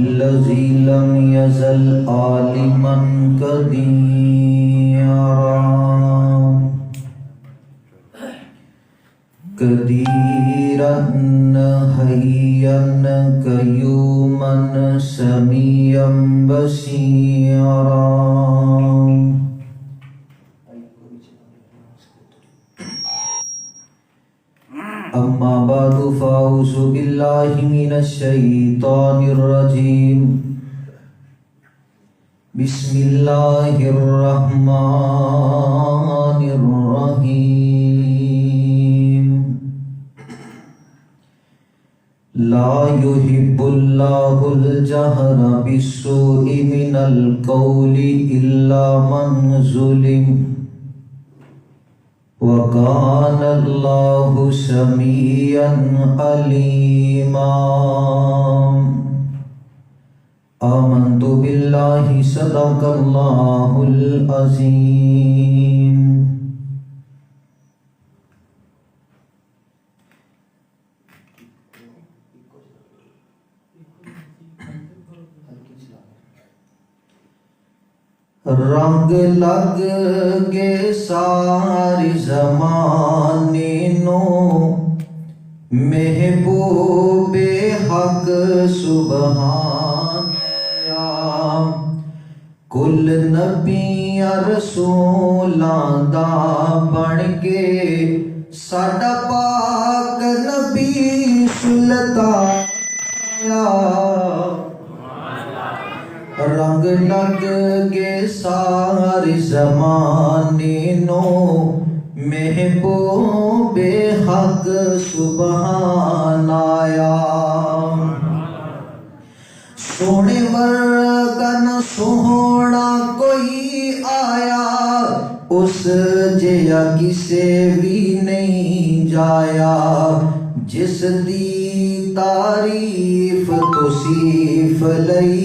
الذي لم يزل عالما قديرا حيا قيوما سميعا بصيرا. أما بعد فأعوذ بالله من الشيطان الرجيم. بسم الله الرحمن الرحيم. لا يحب الله الجهر بالسوء من القول إلا من ظلم وَكَانَ اللَّهُ سَمِيعًا عَلِيمًا. آمنت بالله صدق الله العظيم. رنگ لگ گے ساری زمانے نو محبوب حق سبحان یا. کل نبیاں رسولاں دا بن کے ساڈا پاک نبی سلطان یا. رنگ لگ گے سارے زمانے نو محبوب حق سبحان آیا. سونے ورگا نہ سونا کوئی آیا اس جیا کسے بھی نہیں جایا. جس دی تعریف توصیف لئی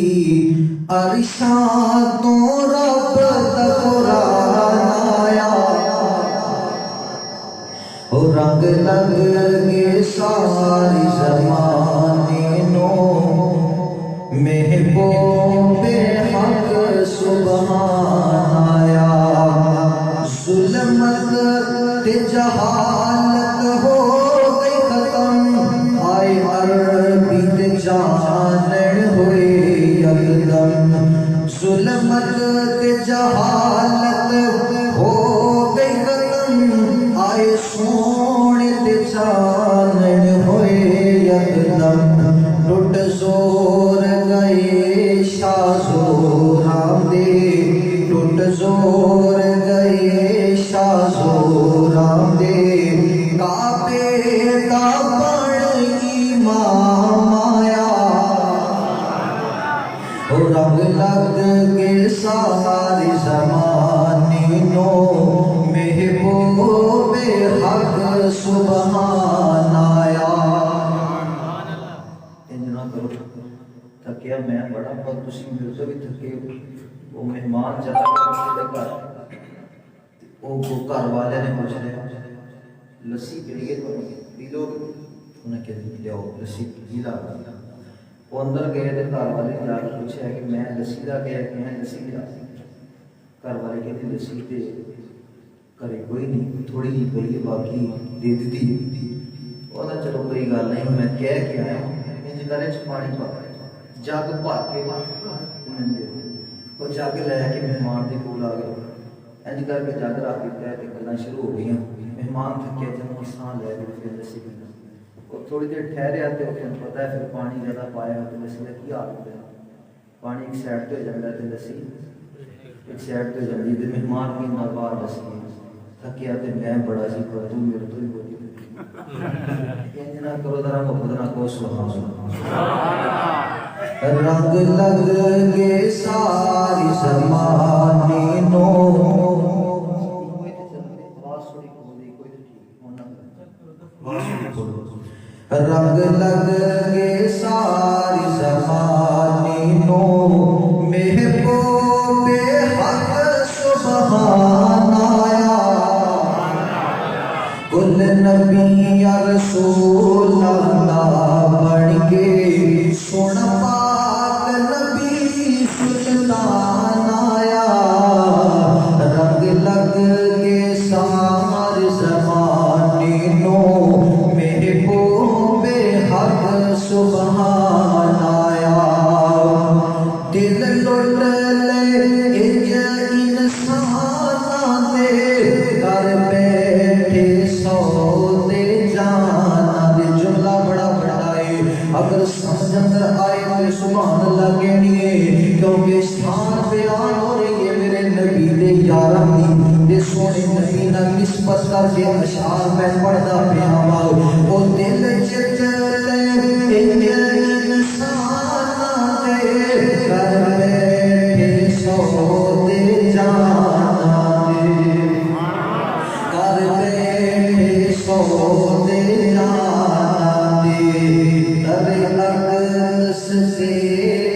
عرشاں تو رب دا قرآن آیا. رنگ لگ گے ساری زمانے نو محبوب حق سبحان آیا. ظلمت تے جہالت ہو گئی ختم آئے عربی تے جانن ہوئے یکدم. ظلمت تے جہالت ہو گئی ختم آئے سونے تے جانن ہوئے یکدم. لٹ زور گئے شاہ زوراں دے لٹ زور گئے شاہ زوراں دے. کعبے دا بن امام آیا. رنگ لگ گے سارے زمانے نو محبوب حق سبحان آیا. انجنا کرو تھکیا میں بڑا بہت تسی میرے تو بھی تھکے. وہ مہمان چلا گیا گھر وہ گھر والے نے پوچھا لسی پیے پی لو. انہیں کہا لیاؤ لسی پی لا. وہ اندر گئے تو گھر والے جا کے پوچھا کہ میں لسی کا کیا کہ میں لسی پیا. گھر والے کہتے لسی تے گھر کوئی نہیں تھوڑی جی پی ہے باقی دے دیتی. وہ چلو کوئی گل نہیں میں کہہ کے آیا انج کرے پانی پا جگ بھر کے وہ جگ لے کے مہمان کے کول آ گئے. انج کر کے جگ رکھ دیتا ہے کہ گلاں شروع ہو گئی. مہمان تھکے جنوں ساں لے کے پھر لسی پینا. وہ تھوڑی دیر ٹھہریا تو پتہ ہے پھر پانی زیادہ پایا تو لسی کا کی حال ہوتا ہے. پانی ایک سائڈ پہ ہو جاتا ہے تو لسی ایک سائڈ پہ ہو جاتی ہے. مہمان بھی نال باہر لسی تھکیا تو میں بڑا سی پر تو میرے تو ہی بولی انج نہ کرو ذرا محبت نہ کو سبحان اللہ. رنگ لگ گے ساری زمانے نو رنگ لگ گے اندر آئے تو سبحان اللہ کہنی ہے، کیونکہ شان بیان ہو رہی ہے میرے نبی دے یاراں دی، تے سونے نبی نال نسبت کر کے اشعار میں پڑھدا پیا وا، او دل چ چلے انسان دے کر بیٹھے سو دے جانا دے، کر بیٹھے سو دے جانا دے، در اقدس سے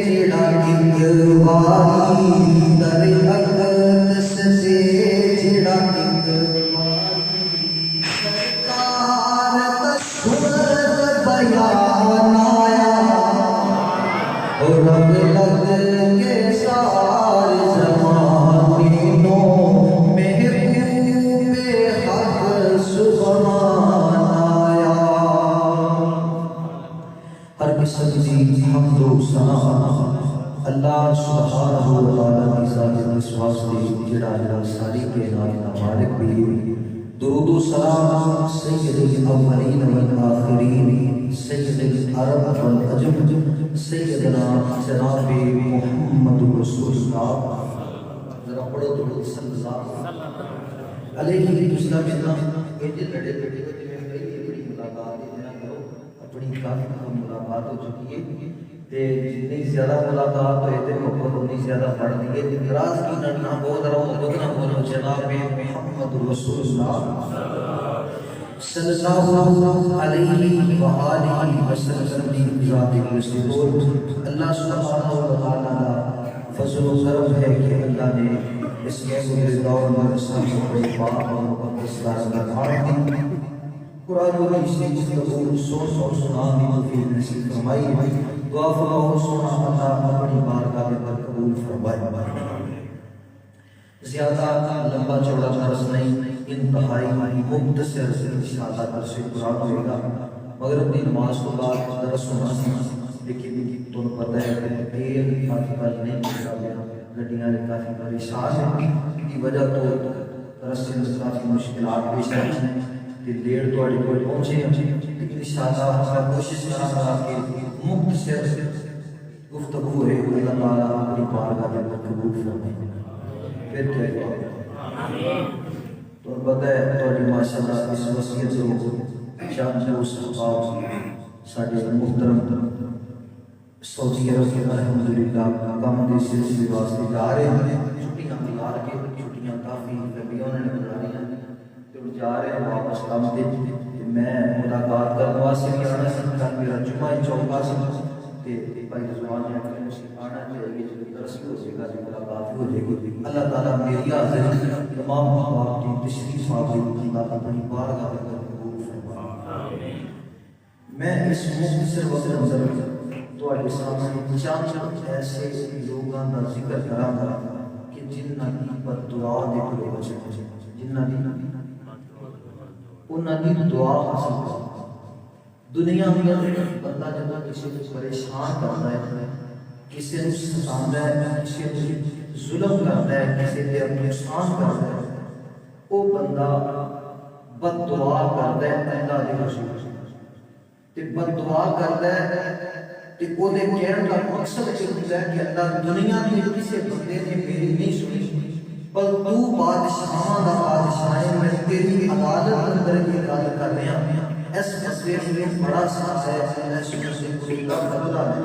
جڑا ایک واری، در اقدس سے جڑا ایک واری، سرکار دا سنت بیان آیا، اور رب لگ کے سارے زمانے نو محبوب حق سبحان آیا۔ ہر قسم دی حمد و ثنا اللہ سبحانہ و تعالیٰ کی ذات اس واسطے جڑا ساری کائنات دا مالک بھی، درود و سلام سید الاولین والآخرین، سید العرب والعجم، سیدنا جناب محمد رسول اللہ، ذرا پڑھو درود صلی اللہ علیہ وسلم۔ ایجے لڑے بیٹھے ہوئے جنہیں کئی بڑی ملاقات اتنا کرو، اپنی کافی ملاقات ہو چکی ہے، تے جتنی زیادہ ملاقات ہوئے تے محبت اتنی زیادہ بڑھ دی ہے، ناراض کی نہ بہت رہو محبت نہ بولو، جناب محمد رسول اللہ صلی اللہ علیہ وآلہ وسلم کی ذات رسول۔ اللہ سبحانہ و تعالیٰ فضل و کرم ہے کہ اللہ نے اس محفوظ دور میں رسول کو پاک اور مقدس دارالمدار دی، قرآن و حدیث کی گفتگو سن اور سنانے کی توفیق نصیب فرمائی، دعا فرماؤ سونا اللہ اپنی بارگاہ میں قبول فرمائے۔ زیادہ لمبا چوڑا درس نہیں، انتہائی مختصر انشاءاللہ درس قرآن ہوئے گا، مگر اپنی نماز کو بعد درس سنا سی، لیکن تمہیں پتہ ہے کہ تیل کافی بار نہیں پڑا گیا، گڈیاں کافی پریشان ہیں، کی وجہ تو درس سے کافی مشکلات پیش آئی ہیں، لیٹ تو اڑی کوئی پہنچے ہیں، لیکن انشاءاللہ میں کوشش کروں کہ مختصر گفتگو ہے اللہ تعالیٰ اپنی بارگاہ میں قبول فرمائے۔ پھر کیا ہے تو پتہ ہے تو ماشاءاللہ اس وصیت سے شان جو صحابہ ساڈے محترم سعودی عرب کے الحمدللہ کام دے سلسلے واسطے جا رہے ہیں، چھٹیاں گزار کے، چھٹیاں کافی لمبیاں انہوں نے گزاری ہیں، تو جا رہے ہیں واپس کام دے، میں ملاقات کرنے واسطے بھی آنا سی، کل میرا جمعہ چوکا سی، کہ بھائی رضوان نے اپنے سے آنا چاہیے، جو درس ہو جائے گا، جو ملاقات ہو جائے گی، اللہ تعالیٰ میری حاضری تمام آپ کی تشریف آوری اللہ اپنی بارگاہ میں قبول فرمائے۔ میں اس مختصر وقت اندر تواڈے سامنے چند ایسے لوگاں دا ذکر کراں گا کہ جنہاں دی بددعا دے پروچ جنہاں دی انہاں دی دعا حاصل کر دنیا میں بندہ جب کسی کو پریشان کرتا ہے، کسی کو ستاتا ہے، کسی کو ظلم کرتا ہے، کسی کو نقصان کرتا ہے، وہ بندہ بد دعا کرتا ہے اللہ دے رسول تے بد دعا کرتا ہے تے او دے کہن دا مقصد یہ ہوتا ہے کہ اللہ دنیا میں کسی بندے نے میری نہیں سنی، پر تو بادشاہاں دا بادشاہ ہے، میں تیری عدالت اندر یہ گل کر رہا ہوں، اس مسئلے میں بڑا ساتھ ہے، اللہ سبحانہ سے کوئی بدلا ہے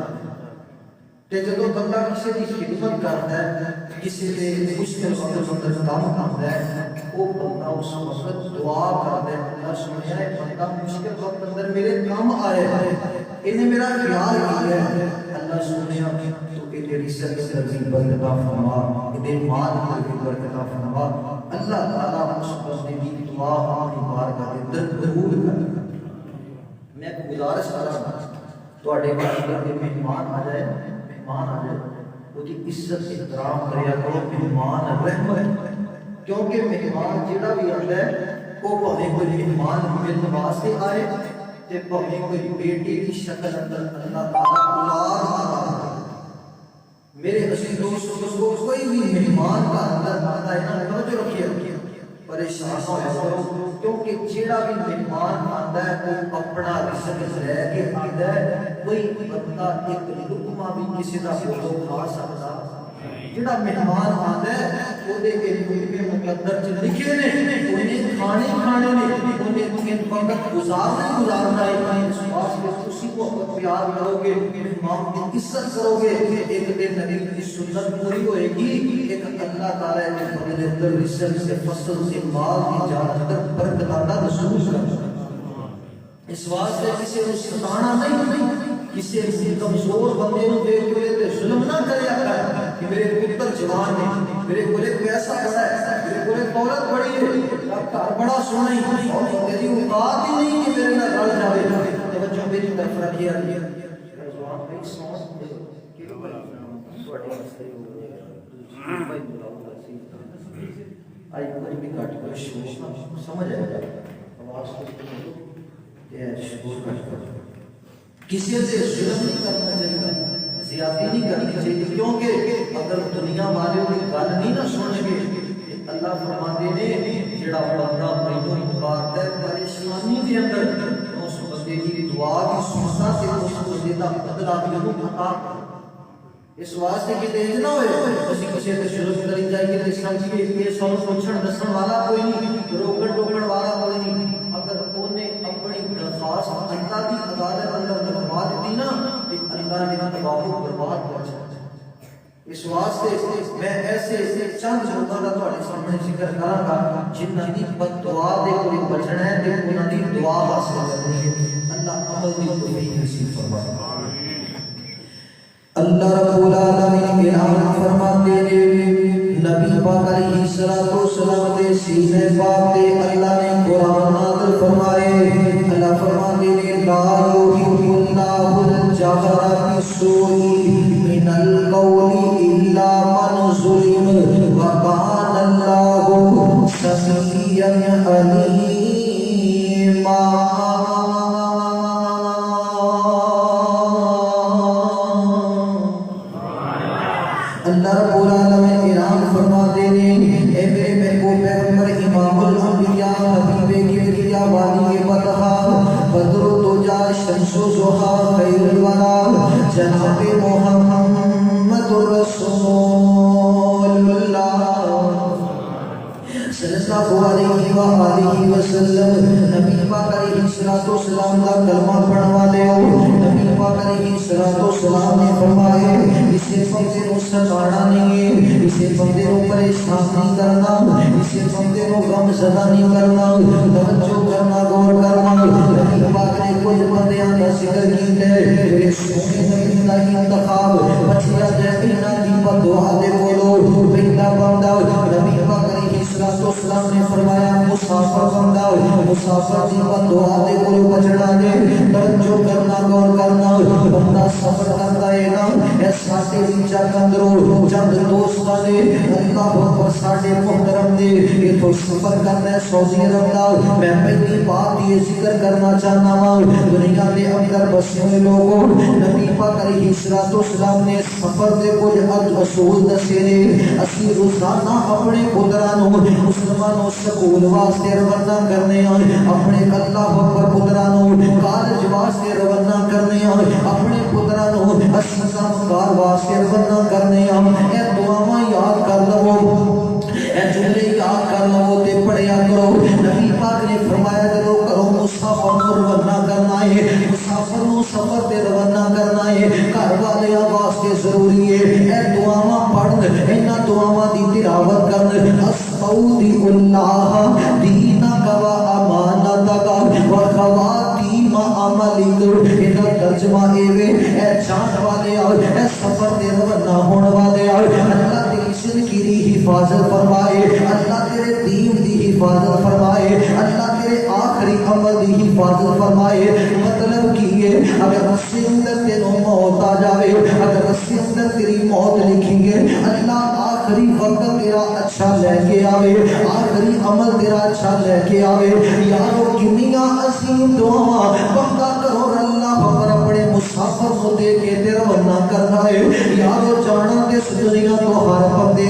تے جدو بندہ کسی کی خدمت کرتا ہے، کسی کے مشکل وقت اندر کام کرتا ہے، وہ بندہ اس وقت دعا کرتا ہے، اللہ سنیا ہے بندہ مشکل وقت اندر میرے کام آئے ہیں، انہیں میرا خیال کیا ہے، اللہ سنیا تو کہ رزق سرزی برکتہ فرما، انہیں مال کی برکتہ فرما، اللہ تعالیٰ اس بندے کی دعا اپنی بارگاہ کے اندر قبول کرتا۔ میں گزارش کر رہا ہوں تواڈے گھر کے مہمان آ جائے، مہمان آ جائے وہ کی عزت احترام کریا کرو، مہمان رحمت، کیونکہ مہمان جڑا بھی آتا ہے وہ بھویں کوئی مہمان ملنے واسطے آئے تے بھویں کوئی بیٹی کی شکل اندر اللہ تعالیٰ اولاد عطا کرے۔ میرے عزیز دوستو کوئی بھی مہمان کا اندر آتا ہے نا، توجہ رکھیے، پریشان ہو کرو کیونکہ جیڑا بھی مہمان آتا ہے وہ اپنا رزق لے کے آتا ہے، کوئی بندہ ایک لقمہ بھی کسی کا بولو کھا سکتا، جڑا مہمان آتا ہے وہ دے علم مقدر چ لکھے نے انہیں کھانے کھانے نے انہیں ان وقت گزارنا ہے، اس واسطے اسی کو پیار کرو گے، مہمان کی عزت کرو گے، ایک دن نبی کی سنت پوری ہوئے گی، ایک اللہ تعالی نے اپنے اندر رزق سے فصل سے مال کی جان اندر برکت عطا رسول کرنا، اس واسطے کسی کو ستانا نہیں، کسی کمزور بندے کو دیکھ کے ظلم نہ کریا کر کہ میرے پتر جوان ہے، میرے کولے پیسہ بڑا ہے، میرے کولے دولت بڑی ہے، گھر بڑا سونا ہے اور میری اوقات ہی نہیں کہ میرے نال رل جاوے، توجہ میری طرف رکھیے جوان بھائی سمجھ کہ بڑے مسئلے ہو گئے بھائی بلاؤ آئی کچھ بھی کٹ کر شوش سمجھ آئے گا آواز کو کسی سے ظلم نہیں کرنا چاہیے، زیادتی نہیں کرنی چاہیے، کیونکہ اگر دنیا والے کی گل نہیں نہ سنیں گے، اللہ فرماتے نے جڑا بندہ مینوں پکارتا ہے پریشانی کے اندر اس بندے کی دعا کی سنتا سے اس بندے کا بدلہ بھی انہوں عطا کرتا، اس واسطے کہ دیکھ نہ ہوئے اسی کسی سے ظلم کری جائیے تو سمجھیے کہ سانو پوچھن دسن والا کوئی نہیں، روکن ٹوکن والا کوئی نہیں، اگر انہیں اپنی درخواست اللہ کی عدالت اندر لکھوا دیتی نا تو اللہ نے تباہ و برباد کر چھوڑا، اس واسطے میں ایسے چند لوگوں کا تہاڈے سامنے ذکر کراں گا جنہاں دی بد دعا دے کوئی بچنا ہے تے انہاں دی دعا حاصل کرنی ہے، اللہ عمل دی توفیق نصیب فرمائے۔ اللہ رب العالمین اعلان فرماتے ہیں نبی پاک علیہ الصلوۃ والسلام کے سینے پاک تے اللہ نے قرآن نازل فرمائے، اللہ فرماتے ہیں لا یحب اللہ الجہر بالسوء من القول الا من ظلم وکان اللہ سمیعا علیما۔ اللہ رب العالمین اعلان فرماتے ہیں اے میرے محبوب پیغمبر امام الانبیاء حبیب کبریا والی بطحا بدر الدجا شمس الضحا خیر الورا جناب محمد رسول اللہ صلی اللہ علیہ وآلہ وسلم، نبی پاک علیہ الصلوۃ والسلام کا کلمہ پڑھنے والے ہو، نبی پاک علیہ الصلوۃ والسلام نے فرمایا اسے بندے کو ستانا نہیں ہے، اسے بندے کو پریشان نہیں کرنا، اسے بندے کو غم زدہ نہیں کرنا، توجہ کرنا، غور کرنا، نبی پاک نے کچھ بندیاں کا ذکر کیتا ہے، میرے سونے نبی کا انتخاب بچیا جائے انہاں دی بد دعا دے کولو، پہلا بندہ نبی پاک علیہ السلام نے فرمایا مسافر بندہ، مسافر دی بد دعا دے کولو بچنا دے، توجہ کرنا، غور کرنا، بندہ سفر کرتا ہے نا اے ساڈے وچا کندرو چند دوستاں نے اللہ اکبر ساڈے محترم نے یہ تو سفر کرنا ہے سعودی عرب دا، میں پہلی بات یہ ذکر کرنا چاہنا ہوں دنیا دے اندر بسے ہوئے لوگوں، نبی پاک علیہ الصلوۃ والسلام نے سفر دے کچھ اصول دسے نے، اسی روزانہ اپنے پتراں نوں مسلمانوں سکول واسطے روانہ کرنے ہیں، اپنے اللہ اکبر پتراں نوں کالج واسطے روانہ کرنے ہیں، اپنے پتراں نوں اسی کار واسطے روانہ کرنے ہیں، اے دعاواں یاد کر لو، اے جملے یاد کر لو تے پڑھیا کرو، نبی پاک نے فرمایا کرو کرو مسافر نوں روانہ کرنا ہے، مسافر نوں سفر تے روانہ کرنا ہے، گھر والیاں واسطے ضروری ہے، اے دعاواں پڑھن، انہاں دعاواں دی تلاوت کرن، استودع اللہ دینک و امانتک و خواتیم عملک، انہاں ترجمہ اے اے جان والے اے سفر تے روانہ ہون والے اللہ تیری زندگی دی حفاظت فرمائے، اللہ تیرے دین دی حفاظت فرمائے، اللہ تیرے آخری عمل دی حفاظت فرمائے، مطلب کی ہے اگر رستے اندر تینوں موت آ جاوے، اگر رستے اندر تیری موت لکھی گے، اللہ آخری وقت تیرا اچھا لے کے آوے، آخری عمل تیرا اچھا لے کے آوے، یارو کنیاں عظیم دعاواں بندہ کرو اللہ پر اپنے مسافر کو دے کے تیرا روانہ کرنا ہے، یارو جانا اس دنیا تو ہر بندے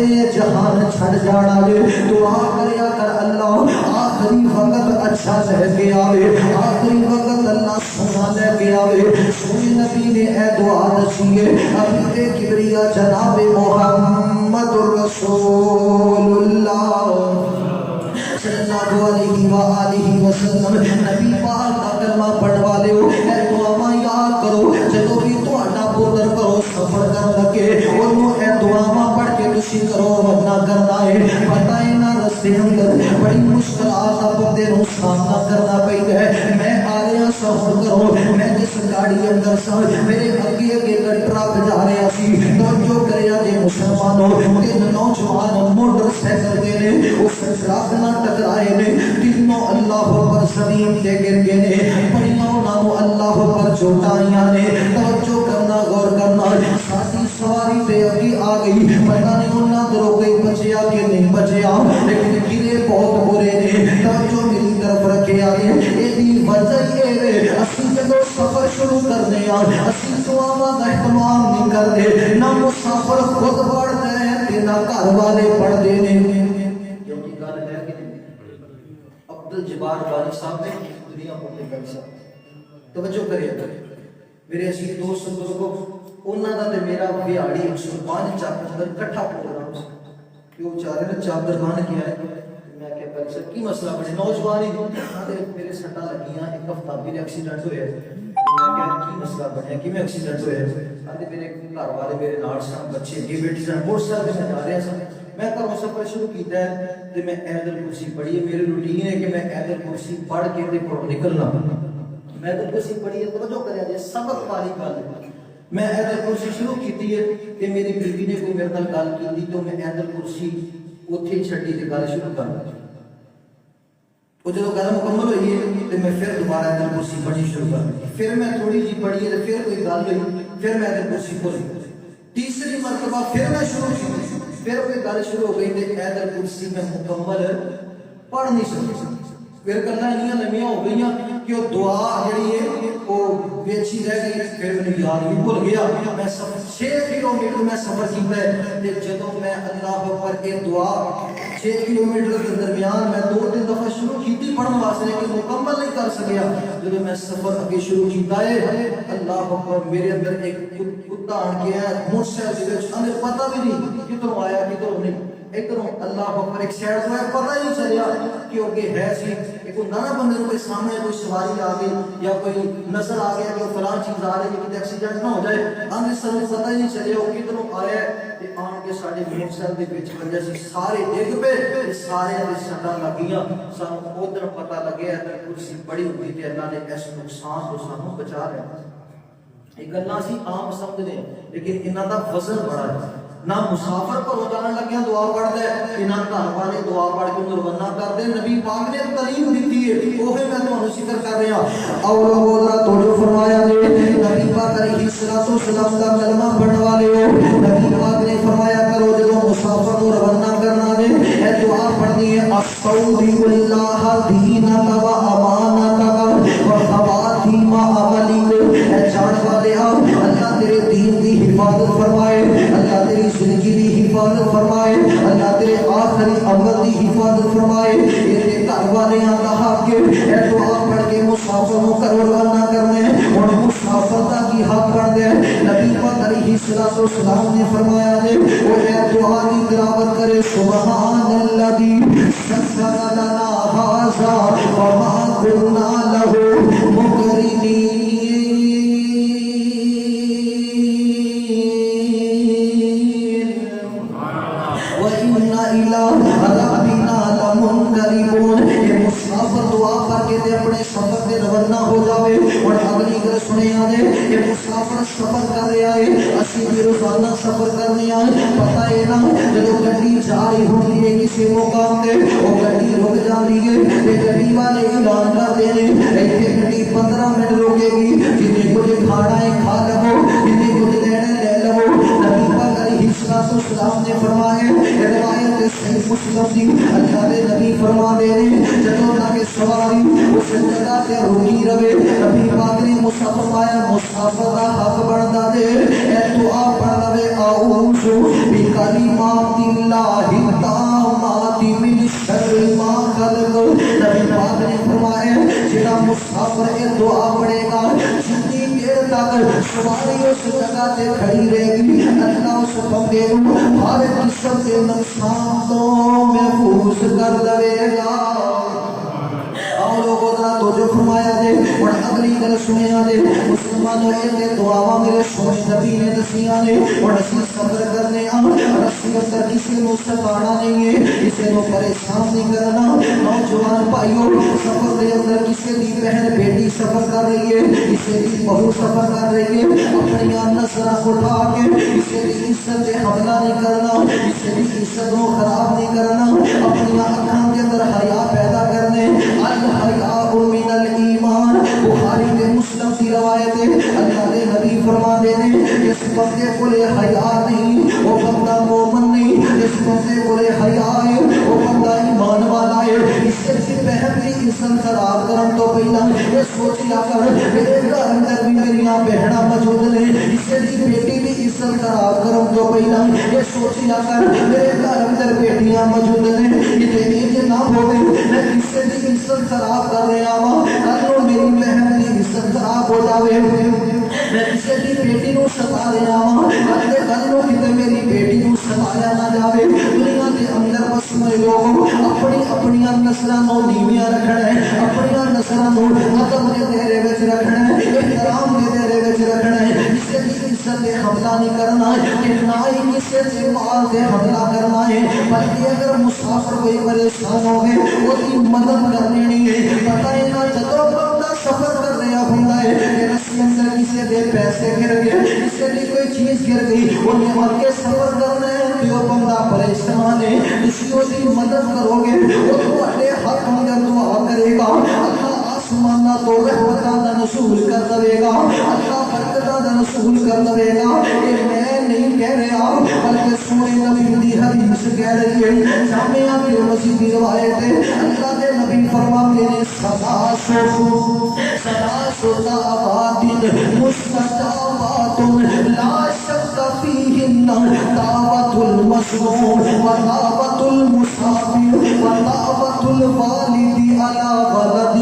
نے جہان چھڑ جانا ہے، دعا کرے لیا کر اللہ آخری وقت اچھا لے کے آوے، آخری وقت اللہ سونا لے کے آوے۔ سونے نبی نے اے دعا دسی ہے، ابھی کبریا جناب محمد رسول اللہ صلی اللہ علیہ وآلہ وسلم نبی پاک دا کلمہ پڑھوا لیو، اے دعا یاد کرو جدو بھی تہاڈا پتر کرو سفر کر لگے اونوں اے دعا پڑھ کے تسی کرو، ورنہ کرنا ہے پتہ ہے نا رستے اندر بڑی مشکلات دا بندے نوں سامنا کرنا پیندا ہے۔ میں آ رہا سفر کرو، میں جس گاڑی اندر سا میرے اگے اگے ٹرک جا رہا سی، توجہ کریا جے مسلمانوں، تین نوجوان موٹر سائیکل دے نے اس ٹرک نال ٹکرائے نے، تینوں اللہ اکبر زمین تے گر گئے نے، بڑیاں انہاں نوں اللہ اکبر چوٹاں آئیاں نے۔ توجہ کرنا غور کرنا، ساتھی سواری تے اگے آ گئی، پتہ نہیں انہاں دروں کوئی بچیا کہ نہیں بچیا، لیکن گرے بہت برے نے۔ توجہ میری طرف رکھے آئے، ایدی وجہ یہ ہے اسی جدوں سفر شروع کرنے آ اسی دعاواں دا اہتمام نہیں کرتے، نہ مسافر خود پڑھتے ہیں تے نہ گھر والے پڑھتے ہیں۔ کیونکہ گل ہے کہ عبد الجبار بانی صاحب نے دنیا پڑھنے کا صاحب توجہ کریے میرے عزیز دوست بزرگوں، انہاں دا تے میرا بہاڑی 105 چاک اندر کٹھا پروگرام سی کہ وہ چارے نے چادر بان کیا ہے۔ میں کہ پر سر کی مسئلہ بنے نوجوان ہی میرے سٹا لگیاں، ایک ہفتہ میرے ایکسیڈنٹ ہوئے، میں کہ کی مسئلہ بنے کہ میں ایکسیڈنٹ ہوئے، میرے گھر والے میرے نال سن، بچے کی بیٹی سن، موٹر سائیکل سے جا رہے سن، میں گھروں سفر شروع کیتا ہے تے میں ایت الکرسی پڑھی ہے، میری روٹین ہے کہ میں ایت الکرسی پڑھ کے تے گھروں نکلنا۔ میں ایت الکرسی پڑھی ہے، توجہ کریا جے سبق والی گل ہے، میں ایت الکرسی شروع کیتی ہے کہ میری بیوی نے کوئی میرے نال گل کیتی تو میں ایت الکرسی اوتھے چھڈی تے گل شروع کر دی۔ وہ جدوں گل مکمل ہوئی ہے تے میں پھر دوبارہ ایت الکرسی پڑھنی شروع کر دی، پھر میں تھوڑی جی پڑھی ہے تے پھر کوئی گل ہوئی، پھر میں ایت الکرسی پڑھی، تیسری مرتبہ پھر میں شروع کی، پھر کوئی گل شروع ہو گئی تے ایت الکرسی میں مکمل پڑھ نہیں سکی۔ پھر گلاں انیاں لمیاں ہو گئیاں کہ وہ دعا جڑی ہے وہ ویچی رہ گئی، پھر مجھے یاد بھی بھول گیا۔ میں 6 کلومیٹر میں سفر کیتا ہے تے جدوں میں اللہ اکبر یہ دعا 6 کلومیٹر کے درمیان میں 2-3 دفعہ شروع کیتی پڑھن واسطے لیکن مکمل نہیں کر سکیا۔ جدوں میں سفر اگے شروع کیتا ہے اللہ اکبر میرے اندر ایک کتا آن کے ہے، موٹر سائیکل دے وچ ہمیں پتہ بھی نہیں کدھروں آیا کدھروں نہیں، ادھروں اللہ اکبر ایک سائیڈ تو ہے، پتہ ہی نہیں چلیا کہ اگے ہے سی ایک نانا بندے کوئی سامنے کوئی سواری آ گئی یا کوئی نظر آ گیا کہ فلاں چیز آ رہی ہے کہ ایکسیڈنٹ نہ ہو جائے، ہمیں سر پتہ ہی نہیں چلیا وہ کدھروں آیا تے آن کے ساڈے موٹر سائیکل دے وچ وجہ سی سارے ڈگ پے، سارے دے سٹاں لگیاں، سانوں اودن پتہ لگیا تے کرسی بڑی ہوئی تے اللہ نے اس نقصان تو سانوں بچا لیا۔ یہ گلاں سی عام سمجھدے لیکن انہاں دا وزن بڑا ہے۔ نہ مسافر کو جان لگیا دعا پڑھتا ہے، نہ گھر والے دعا پڑھ کے روانہ کرتے۔ نبی پاک نے تعلیم دیتی ہے، وہی میں تمہیں ذکر کر رہا ہوں۔ اور وہ توجہ فرمایا جی نبی پاک علیہ الصلوۃ والسلام کا کلمہ پڑھنے والے ہو، نبی پاک نے فرمایا کرو جب مسافر کو روانہ کرنا ہے اے دعا پڑھنی ہے استودع اللہ دینک و امانتک و خواتیم عملک۔ اے جان والے اللہ تیرے دین کی حفاظت فرمائے، اللہ تیری زندگی کی حفاظت فرمائے، اللہ تیرے آخری عمل کی حفاظت فرمائے، یہ تیرے گھر والے کا حق ہے۔ اے دعا پڑھ کے مسافر کو روانہ کرنے اور مسافر کا کی حق کر دے۔ نبی پاک علیہ الصلوۃ والسلام نے فرمایا ہے وہ اے دعا کی تلاوت کرے سبحان الذی سخر لنا ھذا وما كنا له مقرنین۔ مسافر دعا کر کے دے اپنے سفر سے روانہ ہو جاوے۔ اور اگلی گل سنے آنے یہ مسافر سفر کر رہا ہے، اسی بھی روزانہ سفر کرنے آئے، پتہ ہے نا جب گڈی جا رہی ہوتی ہے کسی مقام تے وہ گڈی رک جاتی ہے تے گڈی والے اعلان کر دے ایتھے گڈی 15 منٹ رکے گی، جتنے کچھ کھانا ہے کھا لو، جتنے کچھ لینا لے لو۔ نبی پاک علیہ السلام نے فرمایا روایت صحیح مسلم دی اللہ دے نبی فرما دے جدوں نہ کہ سواری اس جگہ تے روکی رہے، نبی پاک نے مسافر مسافر دا حق بندا دے اے دعا پڑھ لے اعوذ بکلمات اللہ التامات انی من شر ما خلق. نبی پاک نے فرمایا جڑا مسافر یہ دعا پڑھے گا جتنی دیر تک سواری اس جگہ تے کھڑی رہے گی اللہ اس بندے کو ہر قسم کے نقصان تو محفوظ کر دے گا. آؤ لوگوں ذرا توجہ فرمایا دے اور اگلی گل سنیا دے. مسلمانوں یہ دعاواں میرے سونے نبی نے دسیاں نے اور اسی صبر کرنے رسی اندر کسی کو ستانا نہیں ہے, کسی کو پریشان نہیں کرنا. نوجوان بھائیوں سفر دے اندر کسی دی بہن بیٹی سفر کر رہی ہے, کسی دی بہو سفر کر رہی ہے, اپنی نظر اٹھا کے کسی دی عزت پہ حملہ نہیں کرنا, کسی دی عزت کو خراب نہیں کرنا, اپنی آنکھوں کے اندر حیا پیدا کرنے. الحیاء من الایمان بخاری میں مسلم کی روایت ہے. اللہ کے نبی فرماتے ہیں جس بندے کو حیا نہیں وہ بندہ مومن نہیں, جس بندے کو حیا ہے وہ بندہ ایمان والا ہے. اس سے بہن کی عزت خراب کرن تو پہلا یہ سوچیا کر میرے گھر اندر بھی میری بہنا موجود نے, اس سے بیٹی بھی عزت خراب کرن تو پہلا یہ سوچیا کر میرے گھر اندر بیٹیاں موجود نے, یہ نہ ہوے میں کسی کی عزت خراب کر رہا ہوں کل میری بہن کی عزت خراب ہو جاوے, میں کسی کی بیٹی کو ستا رہا ہوں کل کتنے میری بیٹی کو ستایا نہ جاوے. دنیا کے اندر بس میں لوگوں اپنی اپنی نسلوں کو نیویاں رکھنا ہے, اپنی نسلوں کو ادب کے دائرے وچ رکھنا ہے, احترام کے دائرے وچ رکھنا ہے. کسی کی عزت پہ حملہ نہیں کرنا ہے, کہ نہ ہی کسی سے مال سے حملہ کرنا ہے, بلکہ اگر مسافر کوئی پریشان ہو گئے وہ کی مدد کرنی نہیں ہے. پتہ ہے نا جدوں بندہ سفر کر رہا ہوتا ہے کہ رسی اندر کسی دے پیسے گر گئے, کسی دی کوئی چیز گر گئی, انہیں آ کے سفر کرنا ہے کہ وہ بندہ پریشان ہے, کسی کو دی مدد کرو گے وہ تمہارے حق میں دعا کرے گا. اللہ آسمانہ تو رحمتاں دا نزول کر دے گا, اللہ برکتاں دا نزول کر دے گا. یہ میں نہیں کہہ رہا بلکہ سونے نبی دی حدیث کہہ رہی ہے. جامعہ کی مسجد کی روایت ہے اللہ کے نبی فرماتے ہیں سلاسو دعوات مستجابات لا شک فیہن دعوت المظلوم و دعوت المسافر و دعوت الوالد علی ولدہ.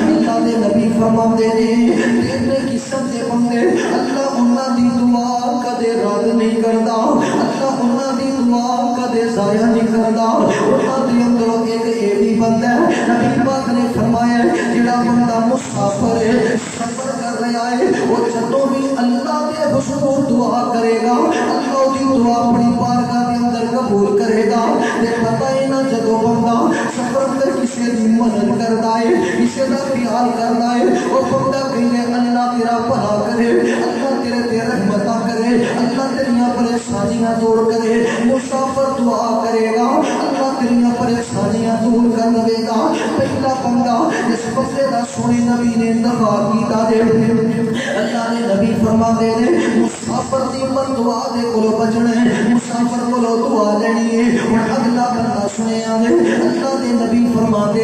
اللہ کے نبی فرماتے ہیں تین قسم کے بندے اللہ انہاں دی دعا کدے رد نہیں کرتا, اللہ انہاں دی دعا کدے ضائع نہیں کرتا. انہاں دے اندر ایک ایڈی بندہ ہے نبی پاک نے فرمایا جڑا بندہ مسافر ہے سفر کر رہا ہے وہ جدوں بھی اللہ کے حضور دعا کرے گا اللہ دی دعا اپنی بارگاہ کے اندر قبول کرے گا. تے پتہ ہے نا جدوں بندہ سفر کر کسی دی مدد کرتا ہے, کسی دا خیال کرتا ہے, وہ بندہ کہے اللہ تیرا بھلا کرے, اللہ تیرے تے رحمتاں کرے, اللہ تیریاں پریشانیاں دور کرے. مسافر دعا کرے گا اللہ تیریاں پریشانیاں دور کر دے گا. پہلا بندہ جس بندے دا سونے نبی نے انتخاب کیتا دے اللہ نے نبی فرما دے مسافر دی من دعا دے کولو بچنا ہے, مسافر کولو دعا لینی ہے. اور اگلا بندہ سنے آگے اللہ دے نبی فرما دے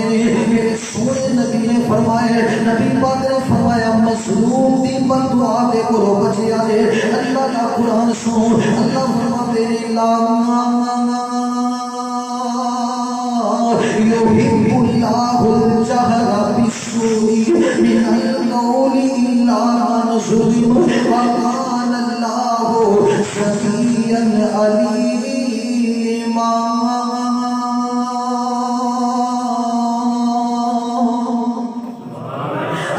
میرے سونے نبی نے فرمایا, نبی پاک نے فرمایا مظلوم دی من دعا دے کولو بچیا دے. اللہ کا قرآن سنو, اللہ فرما دے لا يحب الله الجهر بالسوء من القول إلا من ظلم وكان الله سميعا عليما.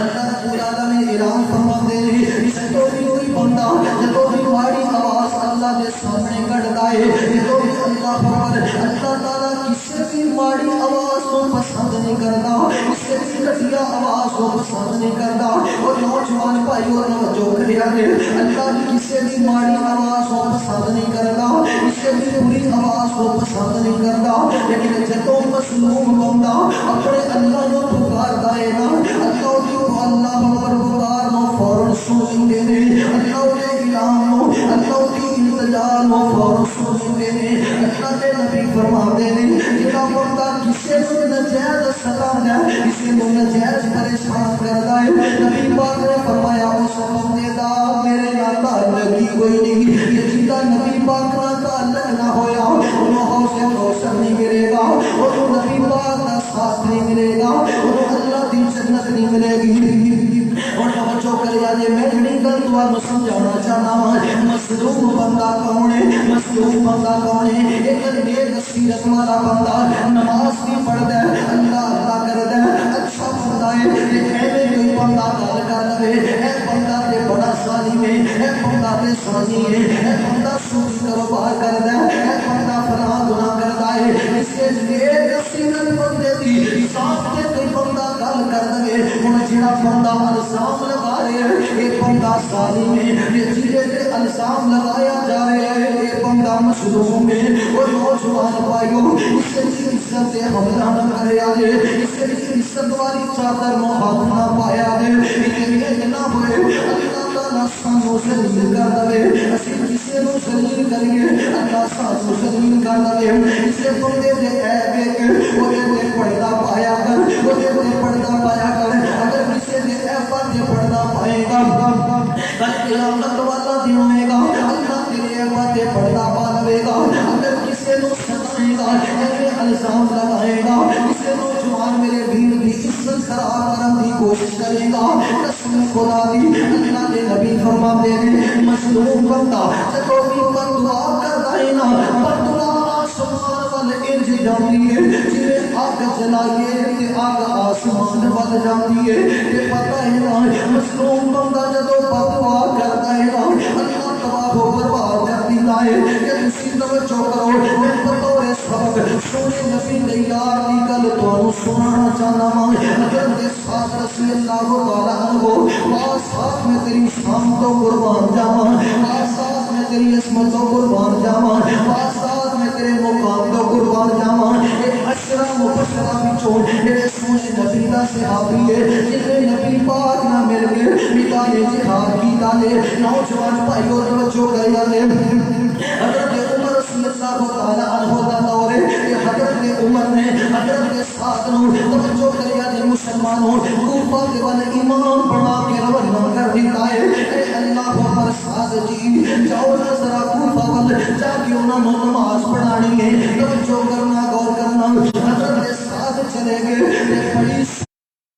اللہ رب العالمین اعلان فرماتے ہیں جدوں بھی کوئی بندہ جدوں بھی ماڑی آواز اللہ کے سامنے کڑتا ہے جدوں بھی اللہ پر اللہ تعالیٰ کسی بھی ماڑی آواز کو پسند نہیں کرتا, کسی بھی گھٹیا آواز کو پسند نہیں کرتا. اور نوجوان بھائی اور جو کھڑیا ہے اللہ کسی بھی ماڑی آواز کو پسند نہیں کرتا, کسی بھی بری آواز کو پسند نہیں کرتا. لیکن جدوں مظلوم بندہ اپنے اللہ کو پکارتا ہے نا اللہ کی اللہ پر پکار نو فوراً سن دے دے, اللہ کے اعلان نو اللہ کی التجا نو فوراً سن دے دے. اللہ کے نبی فرماتے ہیں جڑا بندہ کسی کو نجائز ستاتا ہے, کسی کو نجائز پریشان کرتا ہے, نبی پاک نے فرمایا اس بندے دا میرے نال تعلق ہی کوئی نہیں. یہ جدا نبی پاک نال تعلق نہ ہویا انہوں سے روشن نہیں ملے گا, اور تمہیں سمجھانا چاہنا مظلوم بندہ کون ہے؟ مظلوم بندہ کون ہے؟ ایک نیک سیرت والا بندہ نماز بھی پڑھتا ہے، اللہ اللہ کرتا ہے، اچھا بندہ ہے، ایویں کوئی بندہ گل کر لے اے بندہ تے بڑا ظالم ہے، اے بندہ تے سانی ہے، اے بندہ سود کاروبار کرتا ہے، اے بندہ فلاں گناہ کرتا ہے، اس کے نیک سیرت بندے دی ساتھ تے کوئی بندہ گل کر دے ہن جڑا بندہ الزام لگا رہے ہیں یہ بندہ ظالم ہے، یہ جہے تے الزام لگایا جا رہا ہے یہ بندہ مظلوم ہے۔ اور نوجوان بھائیو اس کی عزت سے حملہ نہ کرے آجے، اس کی عزت والی چادر نو ہاتھ نہ پایا جے، یہ نہ ہوئے اللہ تعالیٰ سانو ذلیل کر دے، اسی کسی نو ذلیل کریے اللہ سانو ذلیل کر دے۔ اسے بندے دے عیب ہے کہ وہ دے پردہ پایا کر، وہ دے پردہ پایا کر، اگر کسی دے عیب دے پردہ پائے گا کل قیامت والا دن ہوئے گا اللہ تیرے عیب دے پردہ پا لے گا۔ اگر کسی نو ستائے گا ایویں الزام لگائے گا کسی نوجوان میرے دین کی عزت خراب کرنے کی کوشش کرے گا، قسم خدا دی اللہ کے نبی فرماتے ہیں مظلوم بندہ جب بھی بددعا کرتا ہے نا بددعا آسمان وال انج جاتی ہے جویں آگ جلائیے تے آگ آسمان وال جاتی ہے تے پتہ ہے نا مظلوم بندہ جب بددعا کرتا ہے نا اللہ تباہ و برباد کر دیتا ہے۔ کہ تسی توجہ کرو میں بطور سبق سونے نبی دے یار دی گل تانوں سنانا چاہنا ہوں۔ حضرت سعد رضی اللہ تعالیٰ عنہ بعض ساتھ میں تیری شان تو قربان جاواں، بعض ساتھ میں تیری عصمت تو قربان جاواں، بعض ساتھ میں تیرے مقام تو قربان جاواں۔ اے عشرہ مبشرہ وچوں میرے سونے نبی دا صحابی ہے جنہیں نبی پاک نہ مل کے میدان جہاد کیتا ہے۔ نوجوان بھائیو توجہ کریا لے حضرت عمر رضی اللہ تعالیٰ عنہ دا دور ہے کہ حضرت عمر نے حضرت سعد نو توجہ کریا لے مسلمانوں کوفہ کے ول امام بنا کے روانہ کر دیتا ہے۔ اے اللہ اکبر سعد جی جاؤ نا ذرا کوفہ ول جا کے انہاں نو نماز پڑھانی ہے، توجہ کرنا غور کرنا۔ حضرت سعد چلے گئے بڑی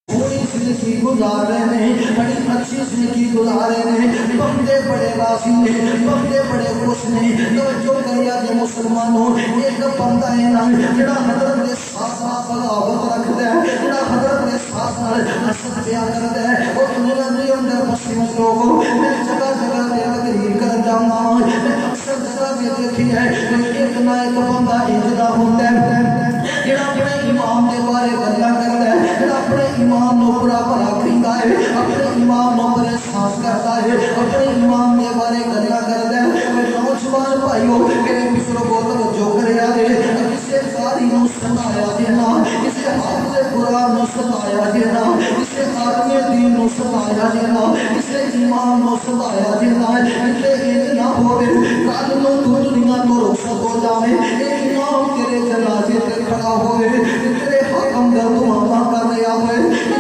تھوڑی زندگی گزار رہے ہیں، بڑی اچھی زندگی گزار رہے ہیں، بندے بڑے راضی ہیں، بندے بڑے خوش ہیں۔ توجہ کریا جے مسلمانوں ایک بندہ ہے نا جڑا حضرت ساتھ بغاوت رکھتا ہے، جڑا حضرت ساتھ حسد بیان کرتا ہے، وہ دنیا کے اندر مسلم لوگوں میں جگہ جگہ تے تقریر کر جانا میں اکثر جگہ پہ دیکھی ہے ایک نہ ایک بندہ اجدا ہوتا ہے جڑا اپنے امام کے بارے گلاں کرتا ہے، جڑا اپنے امام نو برا بھلا کہندا ہے، اپنے امام نو پریشان کرتا ہے، اپنے امام کے بارے گلاں کرتا ہے۔ میں نوجوان بھائیو میرے بزرگوں توجہ کریا جے کسے قاری نو سنایا جے نا، کسے حافظ قرآن نو سنایا جے نا، کسے عالم دین نو سنایا جے نا، کسے امام نو سنایا جے نا، تے انج نہ ہوے کل نو تو دنیا تو رخصت ہو جاوے اے امام تیرے جنازے تے کھڑا ہوئے تیرے حق اندر دعا کر رہا ہوئے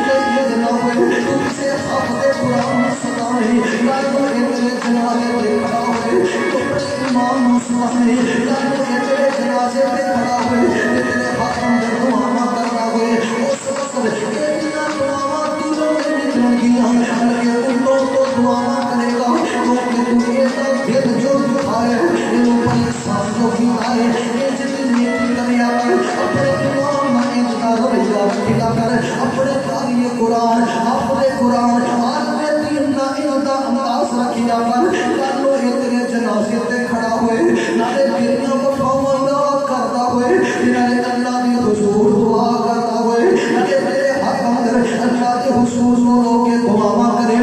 تے انج نہ ہوئے تو کسے حافظ قرآن نو سنائے کل نو تیرے جنازے تے کھڑا ہوئے تو اپنے امام نو سنائے کل نو تیرے جنازے تے کھڑا ہوئے تیرے حق اندر دعا کر رہا ہوئے اس وقت اتنا دعا تو جو نکل گیا کہ تو دعا کرے گا کیونکہ دنیا کا دل جو دکھائے یہ پریشان جو بھی آئے یہ جتنی نیکی کرے آئے اپنے امام نہ انجدہ رویہ کھلا کر اپنے قاری قرآن اپنے قرآن عالم دین نہ انجدہ انداز رکھیا کر کانو اتنے جنازے تے کھڑا ہوئے نالے گریاں وفاواں یاد کرتا ہوئے نالے اللہ دی حضور دعا کرتا ہوئے نالے تیرے حق اندر اللہ کے حضور نو رو کے دعا کرے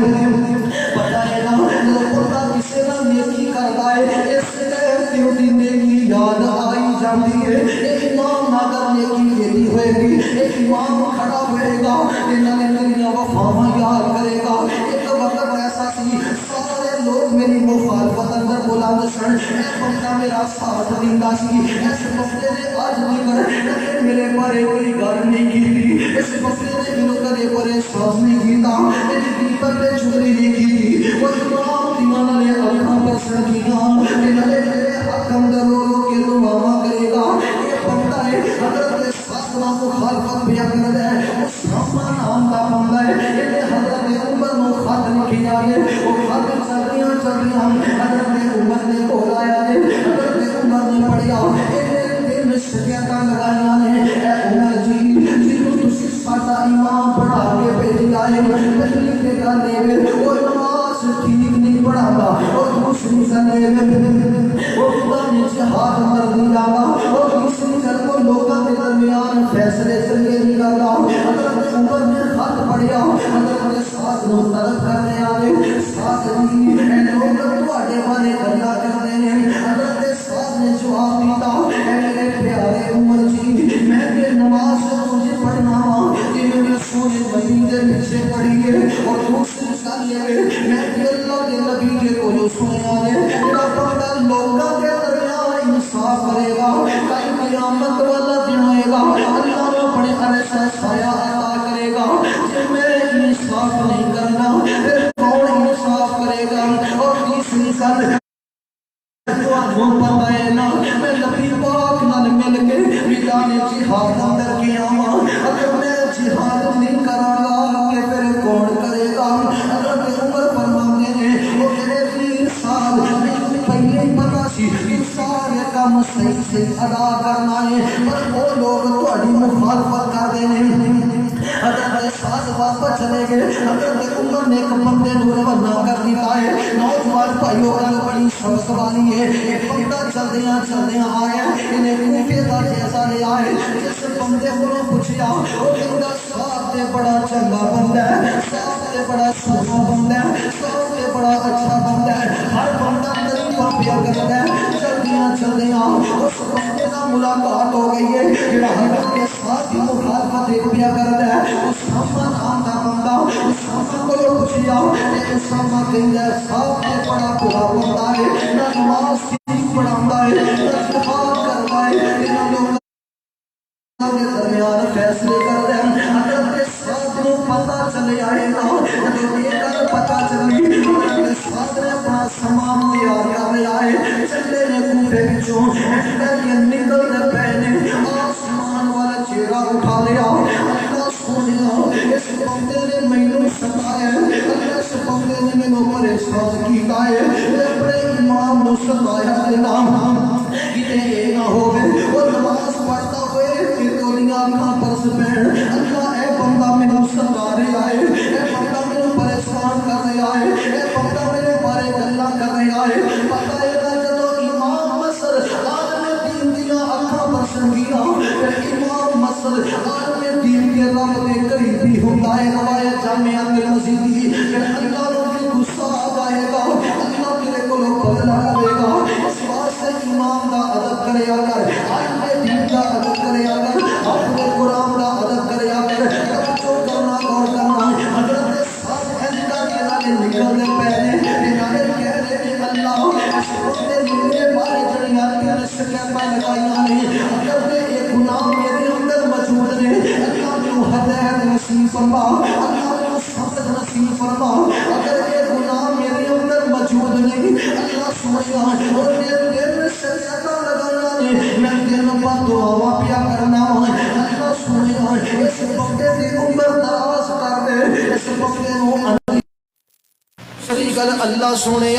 پتہ ہے نا جو بندہ کسی نہ نیکی کرتا ہے اس ٹائم تے دی نیکی یاد آئی جاندی ہے۔ ایک امام نہ کر نیکی کیتی ہوئے گی، ایک امام کھڑا ہوئے گا انہاں نے تیریاں وفاواں یاد کرے گا۔ ایک وقت ایسا سی سارے لوگ میری مخالفت اندر بلند سن، اے بندہ میرا ساتھ دیندا سی، اس بندے نے اج نکل میرے بارے کوئی گل نہیں کیتی، اس بندے نے مینوں کدے پریشان نہیں کیتا، میری دیپر تے چغلی نہیں کیتی، وہ امام دیاں نے اکھاں پر سڑکیاں انہاں نے میرے حق اندر رو رو کے دعا کرے گا۔ یہ بندہ ہے حضرت ساتواں مخالفت بھی کردا ہے، اس نام دا بندہ ہے یہ حضرت عمر نو خط لکھیا ہے، وہ خط دوسری گل وہ خدا نے جہاد کر دیا اور تیسری گل وہ لوگوں کے درمیان فیصلے چلے نہیں کرتا حضرت عمر نے خط پڑھیا حضرت سعد نو طلب کرنے آئے سعد جی اے لوگ تواڈے بارے گلاں کرتے ہیں حضرت سعد نے جواب دیتا اے میرے پیارے عمر جی میں کہ نماز مجھے پڑھنا کہ میرے سونے نبی کے پیچھے پڑھی ہے اور دوسری گل یہ میں کہ اللہ کے نبی کے کو سنیا ہے جڑا بندہ لوگوں کے درمیان انصاف کرے گا کل قیامت والا دن آئے گا اللہ نے اپنے عرش کا سایہ عطا کرے گا جب میں انصاف نہیں کرنا پھر کون انصاف کرے گا اور تیسری گل وہ پتہ ہے نا میں نبی پاک نال مل کے میدان جہاد اندر گیا ہوں اگر میں جہاد نہیں کراں گا کہ پھر کون کرے گا حضرت عمر فرماتے ہیں وہ میرے 20 سال پہلے ہی پتا سی کہ سارے کام صحیح سے ادا کرنا ہے پر وہ لوگ تہاڈی مخالفت کرتے ہیں حضرت سعد واپس چلے گئے حضرت عمر نے ایک بندے نو روانہ کر دیا ہے نوجوان بھائیو گل بڑی سبق والی ہے ایک بندہ چلدیاں آیا انہیں کوفے دا جیسا لے آئے جس بندے کو پوچھیا وہ کہندا سعد تے بڑا چنگا بندہ ہے سعد تے بڑا سونا بندہ ہے سعد تے بڑا اچھا بندہ ہے ہر بندہ تعریفاں پیا کردا ہے چلدیاں اس بندے نال ملاقات ہو گئی ہے جڑا حضرت سعد دی مخالفت پیا کردا ہے اسامہ نام دا بندہ اسامہ کو پوچھیا اسامہ کہندا سعد تے بڑا برا بندہ ہے نہ نماز پڑھاتا ہے نہ جہاد کرتا ہے انہاں لوگوں کے درمیان فیصلے کرتے ہیں حضرت سعد کو پتہ چلے آئے نا جب یہ گل پتہ چلی حضرت سعد نے اپنا سامان تیار کر لیا ہے چلے نے کوفے وچوں کہ نکلتے پے نے آسمان والا چہرہ اٹھا لیا اللہ سونیا اس بندے نے مینوں ستایا ہے اللہ اس بندے نے مینوں پریشان کیتا ہے اپنے امام نو ستایا ہے نام کتے یہ نہ ہوے وہ نماز پڑھتا ہوئے تولیاں آنکھاں پرس پہن اللہ اے بندہ مینوں ستا رہا ہے اے بندہ مینوں پریشان کر رہا ہے اے بندہ میرے بارے گلاں کر رہا ہے پتہ ہے نا جدوں امام مصر عالم دین دیاں آنکھاں پرسن گیا پھر امام مصر عالم دین کے رب دے قریبی ہوندا ہے روایت جامع المسیحی کہ اللہ نو بھی غصہ آئے گا اللہ تیرے کو بدلا لے گا اس واسطے امام دا ادب کریا کر عالم دین دا ادب کریا کر اپنے قرآن دا ادب کریا کر توجہ کرنا غور کرنا حضرت سعد اندا کے لگے نکلنے پہلے نالے کہہ رہے کہ اللہ اس بندے میرے بارے جڑیاں تین شکایتاں لگائیاں نے اگر یہ گناہ میرے اندر موجود نے اللہ کو ہدایت نصیب فرما اللہ کو سمجھ نصیب فرما اگر یہ گناہ میرے اندر موجود نہیں اللہ سمجھا اور میرے دل میں شکایتاں لگانا نے میں دل میں دعا پیا کرنا اللہ سمجھا اس بندے دی عمر دراز کر دے اس بندے نو گل اللہ سونے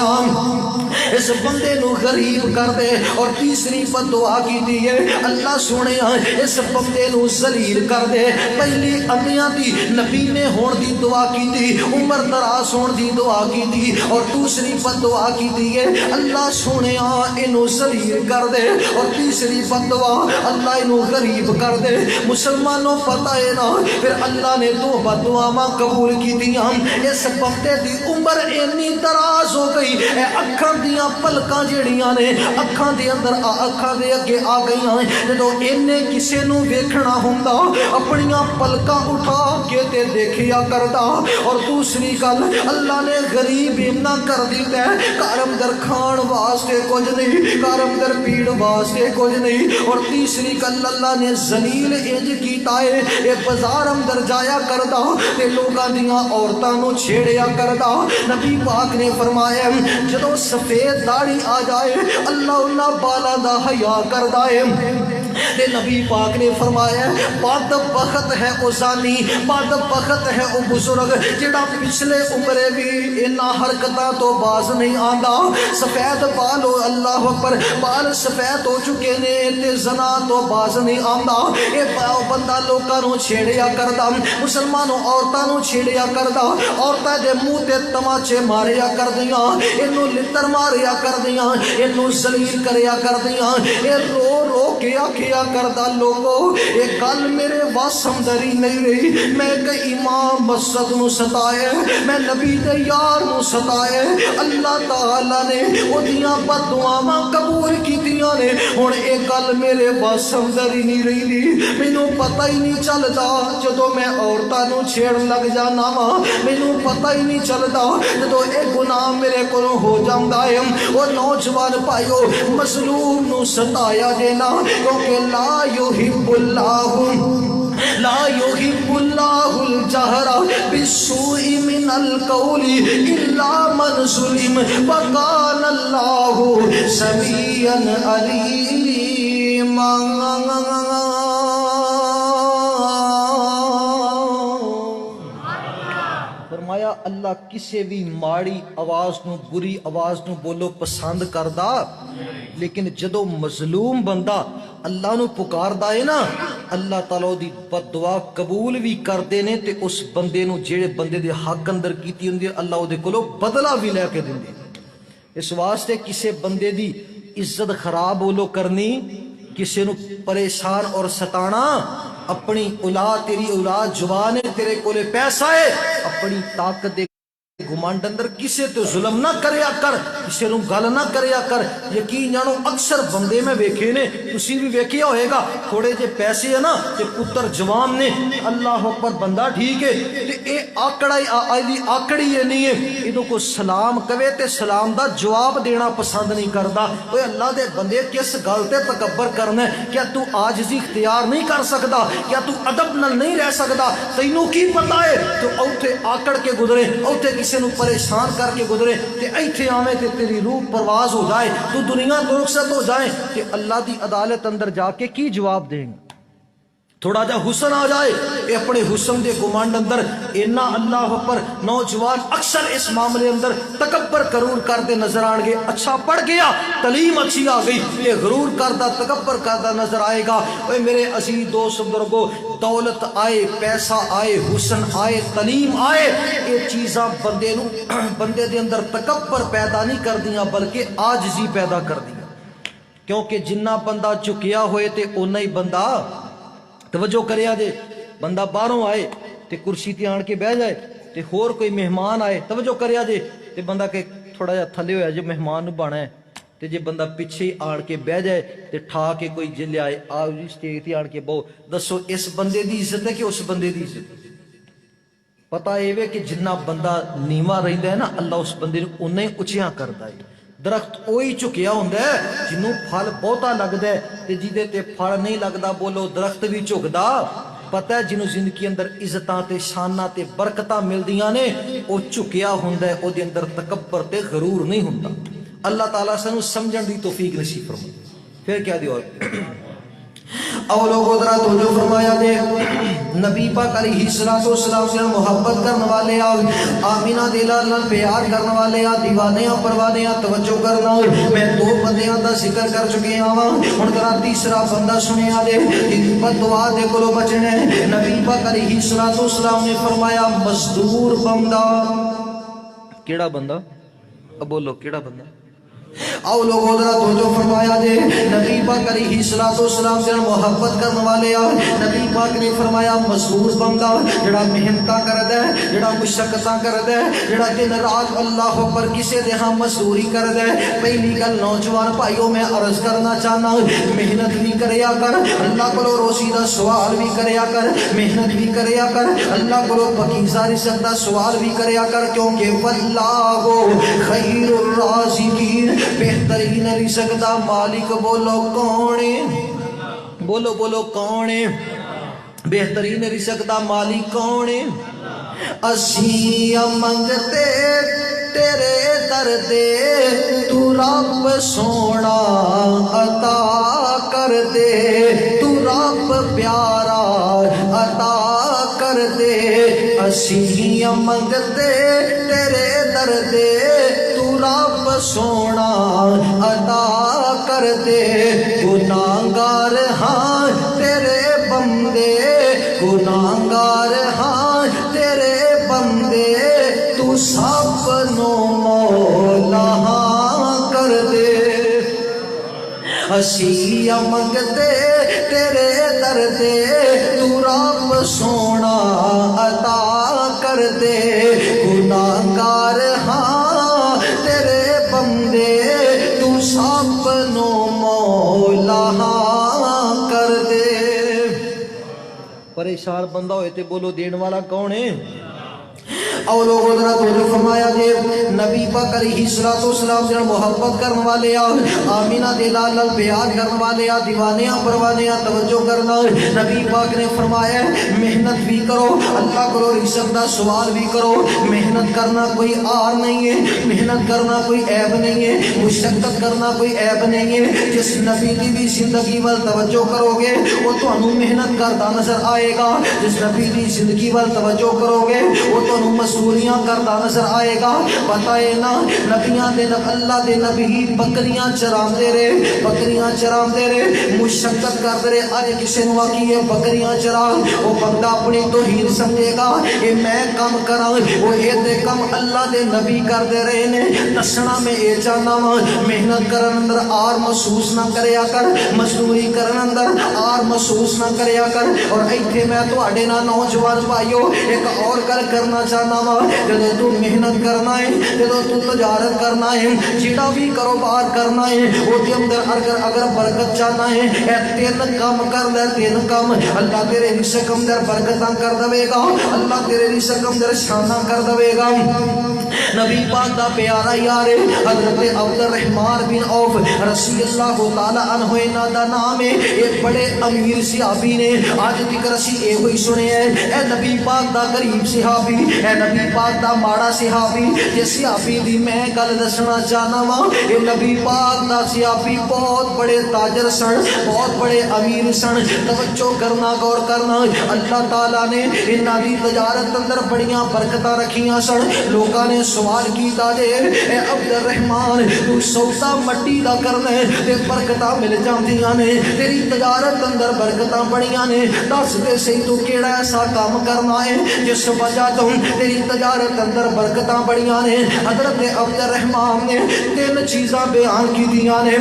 اس بندے نو غریب کر دے اور تیسری بد دعا کی دیئے اللہ سونے اس بندے نو ذلیل کر دے پہلی امیاں دی نبی نے ہون دی دعا کی دی عمر دراز ہون دی دعا کی دی اور دوسری بد دعا کی دیئے اللہ سونے انو ذلیل کر دے اور تیسری بد دعا اللہ انو غریب کر دے مسلمانوں پتہ ہے نا پھر اللہ نے دو بد دعا قبول کی دیاں اس بندے دی عمر اینی دراز ہو گئی اے اکھاں دیاں پلکاں جڑیاں نے اکھاں دے اندر اکھاں دے اگے آ گئیاں جدوں اینے کسے نو ویکھنا ہوندا اپنیاں پلکاں اٹھا کے تے دیکھیا کردا اور دوسری گل اللہ نے غریب نہ کر دتا ہے گھر اندر کھان واسطے کچھ نہیں گھر اندر پیڑ واسطے کچھ نہیں اور تیسری گل اللہ نے ذلیل انج کیتا ہے اے بازار اندر جایا کردا تے لوکاں دیاں عورتاں نو چھیڑیا کردا نبی پاک نے فرمایا جدوں سفید داڑھی آ جائے اللہ انہاں بالاں دا حیا کردا ہے تے نبی پاک نے فرمایا بد بخت ہے او زانی، بد بخت ہے او بزرگ جڑا پچھلے عمرے بھی انہاں حرکتاں تو باز نہیں آندا۔ سفید بال ہو، اللہ اکبر، بال سفید ہو چکے نے تے زنا تو باز نہیں آندا۔ اے بندہ لوکاں نو چھیڑیا کردا، مسلمانوں عورتاں نو چھیڑیا کردا، عورتاں دے منہ تے تماچے ماریا کردیاں، اینوں لتر ماریا کردیاں، اینوں ذلیل کریا کردیاں، اے رو رو کے آکھیا کردا لوگو اے گل میرے وس اندر ہی نہیں رہی، میں کہ امام مسجد نو ستائے، میں نبی دے یار نو ستائے، اللہ تعالی نے او دیاں بد دعاواں قبول کیتیاں نے، ہن اے گل میرے وس اندر ہی نہیں رہی، مینوں پتہ ہی نہیں چلدا جدوں میں عورتاں نو چھیڑن لگ جانا وا، مینوں پتہ ہی نہیں چلدا جدوں اے گناہ میرے کولوں ہو جاندا ہے۔ او نوجوان بھائیو مظلوم نو ستایا دینا، کیونکہ لا یحب اللہ الجہر بالسوء من القول الا من ظلم وکان اللہ سمیعا علیما۔ فرمایا اللہ کسے بھی ماڑی آواز نو، بری آواز نو بولو پسند کردا، لیکن جدو مظلوم بندہ اللہ نو پکاردا ہے نا، اللہ تعالیٰ دی بد دعا قبول بھی کردے نے تے اس بندے نو جیڑے بندے دے حق اندر کیتی ہوندی اللہ او دے کولو بدلہ بھی لے کے دیندے۔ اس واسطے کسے بندے دی عزت خراب بولو کرنی، کسے نو پریشان اور ستانا، اپنی اولاد تیری اولاد جوان ہے، تیرے کولے پیسہ ہے، اپنی طاقت دے گمانڈ اندر کسے تو ظلم نہ کریا کر، کسے نو گل نہ کریا کر۔ یقین جانو اکثر بندے میں ویکھے نے، تسی بھی ویکھیا ہوئے گا، تھوڑے جے پیسے ہے نا تے پتر جوان نے، اللہ اکبر بندہ ٹھیک ہے تے اے آکڑی ہے نہیں ہے، ادو کو سلام کہے تے سلام دا جواب دینا پسند نہیں کردا۔ اوے اللہ دے بندے کس گل تے تکبر کرنا ہے؟ کیا تو عاجزی اختیار نہیں کر سکدا؟ کیا تو ادب نال نہیں رہ سکدا؟ تینوں کی پتہ ہے تو اوتھے آکڑ کے گزرے، اوتھے کسے نو پریشان کر کے گزرے تے ایتھے آویں تے تیری روح پرواز ہو جائے، تو دنیا تو رخصت ہو جائے کہ اللہ دی عدالت اندر جا کے کی جواب دیں گے؟ تھوڑا جا حسن آ جائے، اے اپنے حسن دے گمانڈ اندر اینا اللہ پر نوجوان اکثر اس معاملے اندر تکبر غرور کردے نظر آن گے۔ اچھا پڑھ گیا، تعلیم اچھی آ گئی، یہ غرور کردہ تکبر کردہ نظر آئے گا۔ اے میرے عزیز دوست بزرگو، دولت آئے، پیسہ آئے، حسن آئے، تعلیم آئے، یہ چیزاں بندے دے اندر تکبر پیدا نہیں کر دیاں بلکہ عاجزی پیدا کر دیاں، کیونکہ جنہ بندہ چکیا ہوئے تے اونا ہی بندہ توجہ کریا جے، بندہ باہروں آئے تے کرسی تے آن کے بہ جائے تے ہور کوئی مہمان آئے، توجہ کریا جے تے بندہ کہ تھوڑا جا تھلے ہویا جو مہمان نو بانا ہے تے جے بندہ پیچھے آن کے بہ جائے تے ٹھا کے کوئی جے لے آئے آؤ جی سٹیج تے آن کے بہو، دسو اس بندے دی عزت ہے کہ اس بندے دی عزت؟ پتہ اے کہ جنہ بندہ نیواں رہندا ہے نا اللہ اس بندے نو اونا ہی اچیاں کردا ہے۔ درخت وہی چکیا ہوندا ہے جنوں پھل بہتا لگدا ہے تے جیدے تے پھل نہیں لگدا بولو درخت بھی جھکدا۔ پتہ ہے جنوں زندگی اندر عزتاں تے شاناں تے برکتاں ملدیاں نے او چکیا ہوندا ہے، او دے اندر تکبر تے غرور نہیں ہوندا۔ اللہ تعالیٰ سانو سمجھن دی توفیق نصیب فرمائے۔ پھر کیا دیو او لوگوں ذرا توجہ فرمایا جے، نبی پاک علیہ السلام سے محبت کرنے والے آمینہ دلال نال پیار کرنے والے دیوانیاں پروانیاں توجہ کرنا۔ میں دو بندیاں دا ذکر کر چکے ہاں، ہن ذرا تیسرا بندہ سنیا جے، بد دعا دے کولوں بچنے۔ نبی پاک علیہ السلام نے فرمایا مزدور بندہ، کیڑا بندہ؟ اب بولو کیڑا بندہ؟ او لوگوں ذرا توجہ فرمایا جے، نبی پاک علیہ السلام سے محبت کرنے والے نبی پاک نے فرمایا مزدور بندہ جڑا محنتاں کردا ہے، جڑا مشقتاں کردا ہے، جڑا دن رات اللہ پر کسے دے ہاں مزدوری کردا ہے۔ پہلی گل نوجوان بھائیو میں عرض کرنا چاہنا، محنت بھی کریا کر، اللہ کولو روزی دا سوال بھی کریا کر، محنت بھی کریا کر، اللہ کولو پاکیزہ رزق دا سوال بھی کریا کر، کیونکہ واللہ خیر الرازقین، بہترین رزق دا مالک بولو کون ہے؟ بولو بولو کون ہے؟ بہترین رزق دا مالک کون ہے؟ اسیاں منگتے تیرے در دے، تو رب سونا عطا کر دے، پیارا عطا کر دے اسی منگتے تیرے در دے تو رب سونا عطا کر دے گناہگار ہاں تیرے بندے گناہگار ہاں تیرے بندے تو سب نو مولا کر دے اسی منگتے تیرے در دے تو رب سونا عطا کر دے گناہگار ہاں تیرے بندے تو سب نو مولا کر دے پریشان بندہ ہوئے تے بولو دین والا کون ہے اور لوگوں ذرا توجہ فرمایا جے نبی پاک علیہ الصلوۃ والسلام جڑا محبت کرن والے آ آمینہ دے لال پیار کرن والے آ دیوانیاں پروانیاں توجہ کرنا نبی پاک نے فرمایا محنت بھی کرو اللہ کو رزق دا سوال بھی کرو محنت کرنا کوئی آر نہیں ہے محنت کرنا کوئی عیب نہیں ہے مشقت کرنا کوئی عیب نہیں ہے جس نبی دی بھی زندگی ول توجہ کرو گے وہ تانوں محنت کردا نظر آئے گا جس نبی دی زندگی ول توجہ کرو گے وہ تانوں مزدوریاں کردا نظر آئے گا پتہ ہے نا نبیاں دے اللہ دے نبی بکریاں چراندے رہے بکریاں چراندے رہے مشقت کردے رہے ارے کسے نو آکھیے بکریاں چرا وہ بندہ اپنی توہین سمجھے گا اے میں کم کراں وہ اے تے کم اللہ دے نبی کردے رہے نے دسنا میں اے چاہنا وا محنت کرن اندر آر محسوس نہ کریا کر مزدوری کرن اندر آر محسوس نہ کریا کر اور ایتھے میں تواڈے نال نوجوان بھائیو ایک اور گل کرنا چاہنا وا جدوں تو محنت کرنا ہے جدوں تو تجارت کرنا ہے جڑا بھی کاروبار کرنا ہے او دے اندر اگر برکت چاہنا ہے اے تین کام کر لے تین کام اللہ تیرے رزق اندر برکتاں کر دے گا اللہ تیرے رزق اندر شاناں کر دے گا نبی پاک دا پیارا یار حضرت عبد الرحمن بن عوف رضی اللہ تعالی عنہ انہاں دا نام ہے ایک بڑے امیر صحابی نے آج تک اسی اے ہوئی سنے ہیں اے نبی پاک دا قریب صحابی اے نبی پاک دا ماڑا صحابی جس صحابی دی میں گل دسنا چاہنا وا اے نبی پاک دا صحابی بہت بڑے تاجر سن بہت بڑے امیر سن توجہ کرنا غور کرنا اللہ تعالی نے انہاں دی تجارت اندر بڑیاں برکتاں رکھیاں سن لوکاں نے سوال کیتا جے اے عبد الرحمن تو سودا مٹی دا کرنا ہے تے برکتاں مل جاندیاں نے تیری تجارت اندر برکتاں بڑیاں نے دس دے سی تو کیڑا ایسا کام کرنا ہے جس وجہ تو تیری تجارت اندر برکتاں بڑیاں نے حضرت عبد الرحمن نے تین چیزاں بیان کی دیاں نے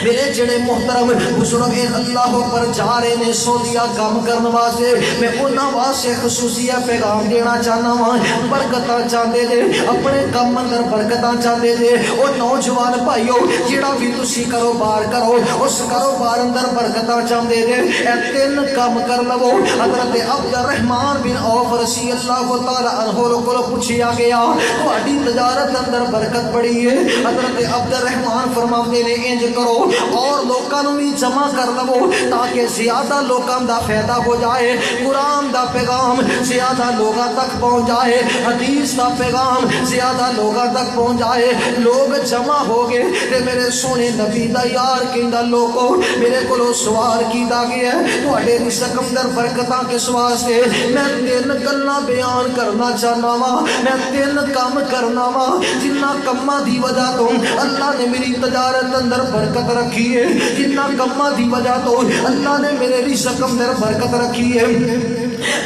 میرے جڑے محترم بزرگ اللہ پر جا رہے نے سودیا کام کرنے واسطے میں انہاں واسطے خصوصیہ پیغام دینا چاہنا وا برکتاں چاہتے دے اپنے کام اندر برکتاں چاہتے دے او نوجوان بھائیو جڑا بھی تسی کاروبار کرو اس کاروبار اندر برکتاں چاہتے دے اے تین کام کر لو حضرت عبد الرحمن بن عوف رضی اللہ تعالی عنہ کو پوچھیا گیا تہاڈی تجارت اندر برکت بڑی ہے حضرت عبد الرحمن فرماتے نے انج کرو اور لوکاں نوں بھی جمع کر لو تاکہ زیادہ لوکاں دا فائدہ ہو جائے قرآن دا پیغام زیادہ لوگاں تک پہنچ جائے حدیث دا پیغام زیادہ لوگاں تک پہنچ جائے لوگ جمع ہو گئے تے میرے سونے نبی دا یار کہندا لوکو میرے کولوں سوال کیتا گیا ہے تہاڈے رزق اندر برکتاں کس واسطے میں تین گلاں بیان کرنا چاہنا وا میں تین کام کرنا وا جنہاں کماں دی وجہ تو اللہ نے میری تجارت اندر برکت رکھی ہے جنہاں کماں دی وجہ تو اللہ نے میرے رزق اندر برکت رکھی ہے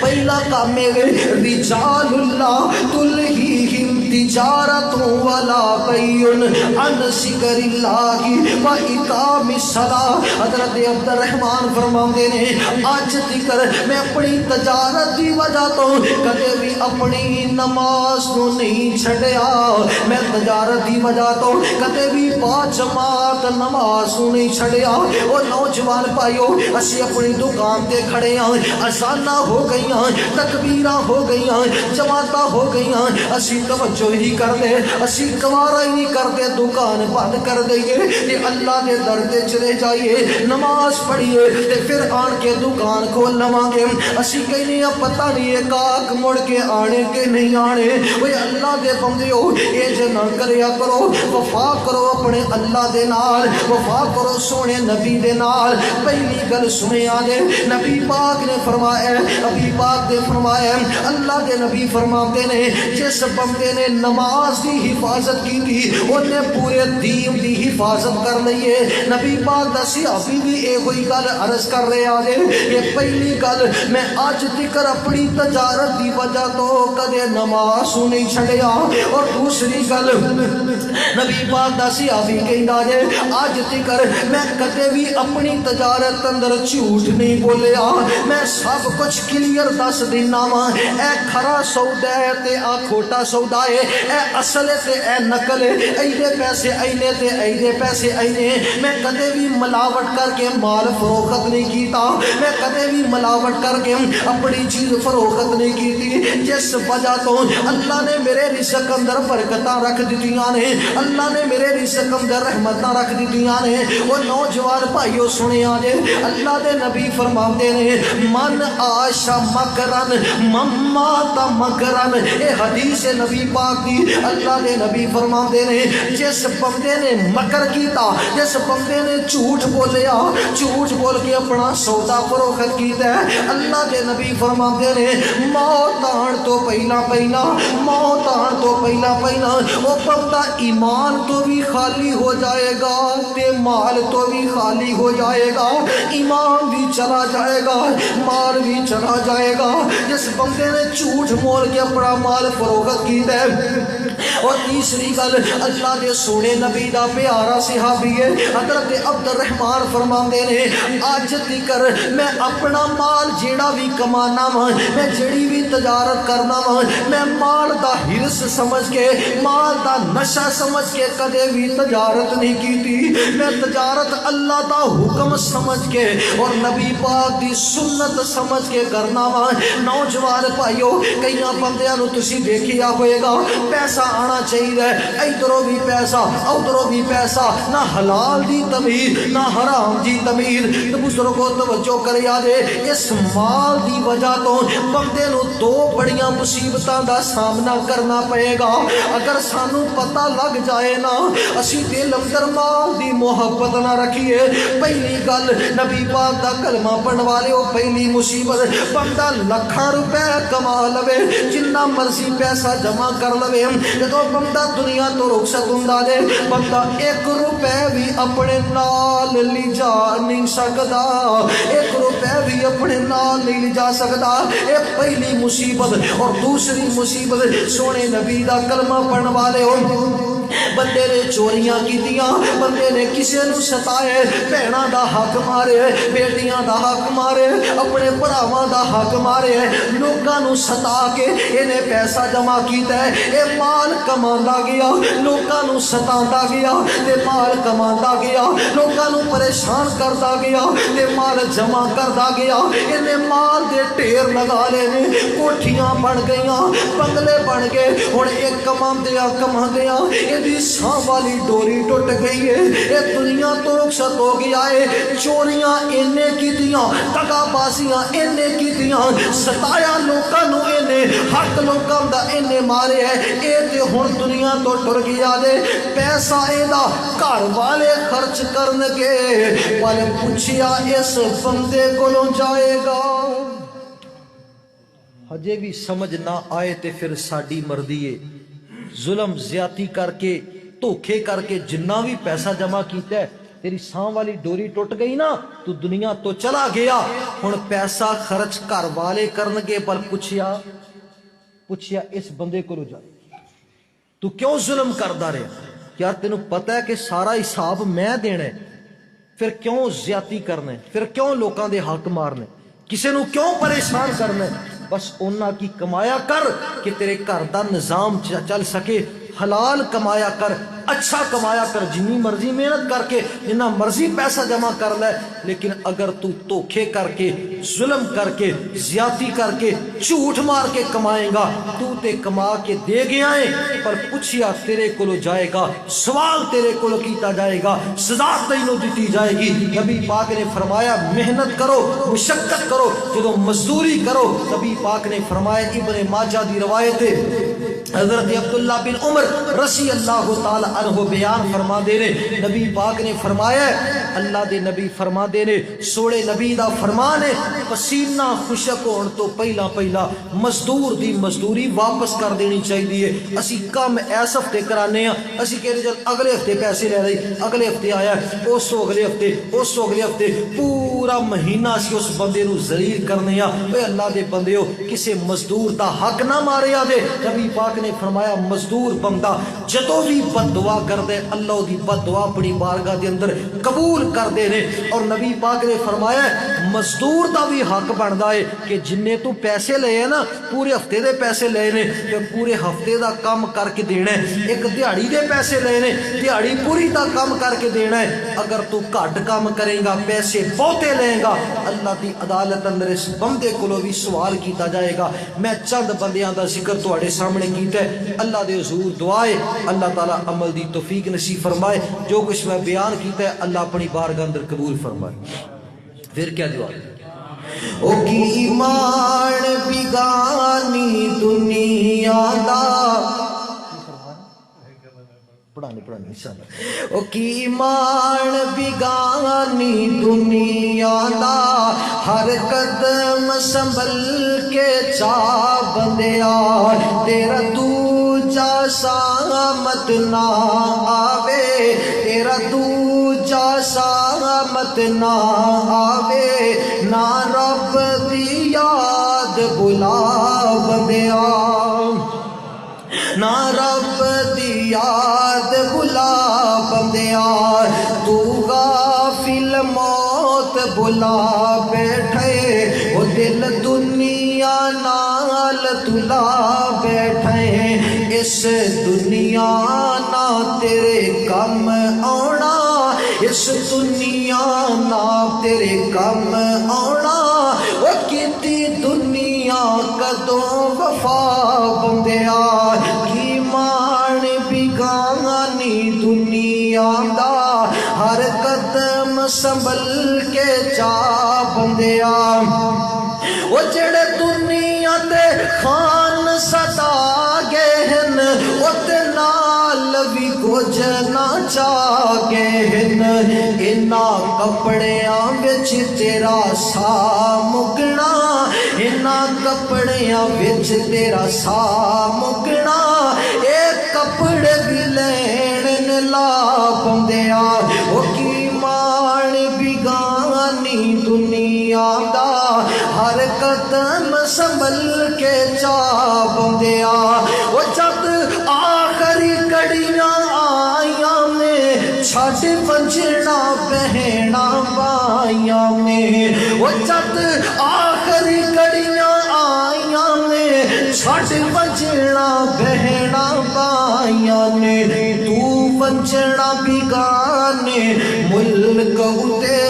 پہلا کام ہے رجال اللہ تلہیہم تجارت ولا بیع عن ذکر اللہ و اقام الصلاۃ حضرت عبد الرحمن فرماتے نے آج ذکر میں اپنی تجارت دی وجہ تو کدے بھی اپنی نماز کو نہیں چھڈیا میں تجارت دی وجہ تو کدے بھی با جماعت نماز کو نہیں چھڈیا او نوجوان بھائیو اسی اپنی دکان تے کھڑے ہاں اذاناں ہو گئیاں تکبیراں ہو گئیاں جماعتاں ہو گئیاں اسی توجہ توجہ ہی کر دے اسی گوارا ہی نہیں کرتے دکان بند کر دئیے تے اللہ دے در تے چلے جائیے نماز پڑھیے تے پھر آن کے دکان کھول لواں گے اسی کہنے پتہ نہیں ہے کاک مڑ کے آنے کے نہیں آنے وہ اللہ دے بندے ہو یہ جے نہ کریا کرو وفا کرو اپنے اللہ دے نال وفا کرو سونے نبی دے نال پہلی گل سنے آجے نبی پاک نے فرمایا نبی پاک نے فرمایا اللہ دے نبی فرماتے نے جس بندے نے نماز دی حفاظت کی تھی انہیں پورے دین دی حفاظت کر لئیے نبی پاک دا صحابی بھی ایک ہوئی گل عرض کر رہے آجے یہ پہلی گل میں آج تکر اپنی تجارت دی وجہ تو کدے نماز نہیں چھڑیا اور دوسری گل نبی پاک دا صحابی کہندا جے آج تکر میں کدے بھی اپنی تجارت اندر جھوٹ نہیں بولیا میں سب کچھ کلیئر دس دینا وا اے کھرا سودا ہے تے آ کھوٹا سودا ہے اے اصل تے اے نقل ہے ایدے پیسے اینے تے ایدے پیسے اینے میں کدے بھی ملاوٹ کر کے مال فروخت نہیں کیتا میں کدے بھی ملاوٹ کر کے اپنی چیز فروخت نہیں کی تھی جس وجہ تو اللہ نے میرے رزق اندر برکتاں رکھ دیتیاں نے اللہ نے میرے رزق اندر رحمتاں رکھ دیتیاں نے وہ نوجوان بھائیو سنے آجے اللہ دے نبی فرماتے نے من آشا مکرن ممات مکرن اے حدیث نبی پاک دی اللہ دے نبی فرماتے نے جس بندے نے مکر کیتا جس بندے نے جھوٹ بولیا جھوٹ بول کے اپنا سودا فروخت کیتا ہے اللہ دے نبی فرماتے نے موت آن تو پہلا موت آن تو پہلا وہ بندہ ایمان تو بھی خالی ہو جائے گا تے مال تو بھی خالی ہو جائے گا ایمان بھی چلا جائے گا مال بھی چلا جائے گا جس بندے نے جھوٹ بول کے اپنا مال فروخت کیتا ہے اور تیسری گل اللہ دے سونے نبی دا پیارا صحابی ہے حضرت عبد الرحمن فرماندے نے آج تکر میں اپنا مال جیڑا بھی کمانا وا میں جڑی بھی تجارت کرنا وا میں مال دا ہرس سمجھ کے مال دا نشہ سمجھ کے کدے بھی تجارت نہیں کی تھی میں تجارت اللہ دا حکم سمجھ کے اور نبی پاک دی سنت سمجھ کے کرنا وا نوجوان بھائیو کئیاں بندیاں نو تسی دیکھیا ہوئے گا پیسہ آنا چاہیے ادھروں بھی پیسہ ادھروں بھی پیسہ نہ حلال دی تمیز نہ حرام دی تمیز تو بزرگوں توجہ کرے آجے اس مال دی وجہ تو بندے نو دو بڑیاں مصیبتاں دا سامنا کرنا پئے گا اگر سانو پتہ لگ جائے نا اسی دل اندر مال دی محبت نہ رکھیے پہلی گل نبی پاک دا کلمہ پڑھن والے ہو پہلی مصیبت بندہ لکھاں روپے کما لوے جنہ مرضی پیسہ جمع کر لوے جدو بندہ دنیا تو رخصت ہوندا جے بندہ ایک روپے بھی اپنے نال لی جا نہیں سکدا ایک روپے بھی اپنے نال نہیں جا سکدا اے پہلی مصیبت اور دوسری مصیبت سونے نبی دا کلمہ پڑھن والے ہو بندے نے چوریاں کیتیاں بندے نے کسے نو ستائے بہناں دا حق مارے بیٹیاں دا حق مارے اپنے بھراواں دا حق مارے لوکاں نو ستا کے انہیں پیسہ جمع کیتا ہے اے مال کماندا گیا لوکاں نو ستاندا گیا تے مال کماندا گیا لوکاں نو پریشان کردا گیا تے مال جمع کردا گیا انہیں مال دے ڈھیر لگا لے نے کوٹھیاں بن گئیاں بنگلے بن گئے ہن ایک کماندیاں دی ساں والی ڈوری ٹوٹ گئی ہے یہ دنیا تو رخصت ہو گیا ہے چوریاں انے کیتیاں دغا بازیاں انے کیتیاں ستایا لوکاں نو انے حق لوکاں دا انے مارے ہے اے تے ہن دنیا تو ٹر گیا دے پیسہ ایندا گھر والے خرچ کرن گے ول پوچھیا اس بندے کولوں جائے گا ہجے بھی سمجھ نہ آئے تے پھر ساڈی مرضی ہے ظلم زیادتی کر کے دھوکے کر کے جنہ بھی پیسہ جمع کیتا ہے تیری ساں والی ڈوری ٹوٹ گئی نا تو دنیا تو چلا گیا ہن پیسہ خرچ گھر والے کرن گے پر پوچھیا اس بندے کو جائے تو کیوں ظلم کردا رہے یار تینوں پتہ ہے کہ سارا حساب میں دینا ہے پھر کیوں زیادتی کرنا ہے پھر کیوں لوکاں دے حق مارنے کسے نو کیوں پریشان کرنا ہے بس اونا کی کمایا کر کہ تیرے گھر دا نظام چل سکے حلال کمایا کر, اچھا کمایا کر, جنی مرضی محنت کر کے جنہ مرضی پیسہ جمع کر لے, لیکن اگر تو دھوکھے کر کے, ظلم کر کے, زیادتی کر کے, جھوٹ مار کے کمائے گا, تو تے کما کے دے گیا ہے پر پوچھیا تیرے کولو جائے گا, سوال تیرے کولو کیتا جائے گا, سزا تینوں دیتی جائے گی. نبی پاک نے فرمایا محنت کرو, مشقت کرو, جدو مزدوری کرو. نبی پاک نے فرمایا, ابن ماجہ دی روایت ہے, حضرت عبداللہ بن عمر رضی اللہ تعالی عنہ بیان فرما دے رہے, نبی پاک نے فرمایا, اللہ دے نبی فرما دے رہے, سوڑے نبی دا فرمان ہے, پسینہ خشک ہون تو پہلا پہلا مزدور دی مزدوری واپس کر دینی چاہیے. اسی کم ایس ہفتے کرانے ہیں, اسی کہہ رہے چل اگلے ہفتے پیسے لے رہی, اگلے ہفتے آیا, اس سو اگلے ہفتے, اس سو اگلے ہفتے, پورا مہینہ اسی اس بندے نو ذلیل کرنے ہیں. اے اللہ دے بندے ہو, کسے مزدور دا حق نہ ماریا دے. نبی پاک نے فرمایا مزدور بندہ جدو بھی بد دعا کر دے, اللہ دی بد دعا اپنی بارگاہ دے اندر قبول کر دے نے. اور نبی پاک نے فرمایا مزدور دا بھی حق بندا ہے کہ جننے تو پیسے لے ہیں نا, پورے ہفتے دے پیسے لے نے, کہ پورے ہفتے دا کام کر کے دینا ہے. ایک دیہاڑی دے پیسے لے نے, دیہاڑی پوری دا کام کر کے دینا ہے. اگر تو گھٹ کام کرے گا, پیسے بہتے لے گا, اللہ دی عدالت اندر اس بندے کولو بھی سوال کیتا جائے گا. میں چند بندیاں دا ذکر تواڈے سامنے کیتا ہے. اللہ دے حضور دعائے اللہ تعالی عمل دی توفیق نصیب فرمائے. جو کچھ میں بیان کیتا ہے اللہ اپنی بارگاہ اندر قبول فرمائے. پھر کیا دعا, او کی ایمان بگانی دنیا دا, پڑھانے انشاءاللہ, او کی ایمان بگانی دنیا دا, ہر قدم سنبھل کے چا بندیا, تیرا دوجا سامت نہ آوے, تیرا دوجا سامت نہ آوے, نہ رب دی یاد بلا بندیا, نہ رب دی یاد بلا بندیا. تو غافل موت بلا بیٹھے, وہ دل دنیا نال تلا بیٹھے, اس دنیا نہ تیرے کم آنا, اس دنیا نہ تیرے کم آنا. وہ کیتی دنیا کدوں وفا بندیا, کی مان بگانی دنیا دا, ہر قدم سنبھل کے چا بندیا. وہ جڑے دنیا تے خان سدا گئے ہن, وہ تے نال بھی کچھ نہ چاہ گئے ہن. انہاں کپڑیاں وچ تیرا سا مکنا, انہاں کپڑیاں وچ تیرا سا مکنا. اے کپڑے بھی لین لا بندیا, او کی مان بگانی دنیا دا, ہر قدم سنبھل کے چا بندیا. وہ جب آخری کڑیاں آئیاں نے, چھٹ بجنا بہنا بائیاں نے, وہ جب آخری کڑیاں آئیاں نے, چھٹ بجنا بہنا بائیاں نے. تو ونجنا بگانے ملک اتے,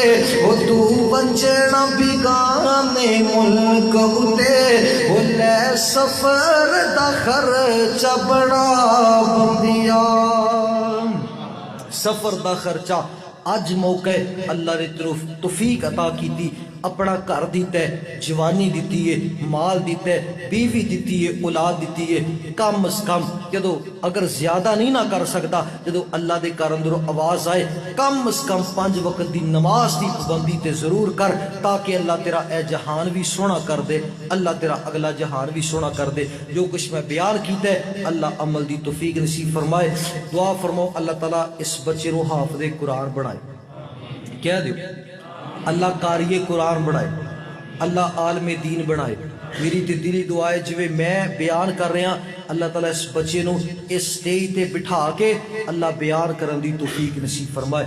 وہ تو ونجنا بگانے ملک اتے, وہ لے سفر دا خرچہ بڑا بندیا. سفر دا خرچہ اج موقع اللہ نے طرف توفیق عطا کیتی, اپنا گھر دیتا ہے, جوانی دیتی ہے, مال دیتا ہے, بیوی دیتی ہے, اولاد دیتی ہے. کم از کم جدو اگر زیادہ نہیں نہ کر سکتا, جدو اللہ دے گھر اندروں آواز آئے, کم از کم 5 وقت دی نماز دی پابندی تے ضرور کر, تاکہ اللہ تیرا اے جہان بھی سونا کر دے, اللہ تیرا اگلا جہان بھی سونا کر دے. جو کچھ میں بیان کیتا ہے اللہ عمل دی توفیق نصیب فرمائے. دعا فرماؤ اللہ تعالیٰ اس بچے رو حافظ قرآن بنائے. کہہ دیو اللہ قاری قرآن بنائے, اللہ عالم دین بنائے. میری تے دلی دعا ہے جویں میں بیان کر رہا, اللہ تعالیٰ اس بچے نو اس سٹیج تے بٹھا کے اللہ بیان کرن دی توفیق نصیب فرمائے.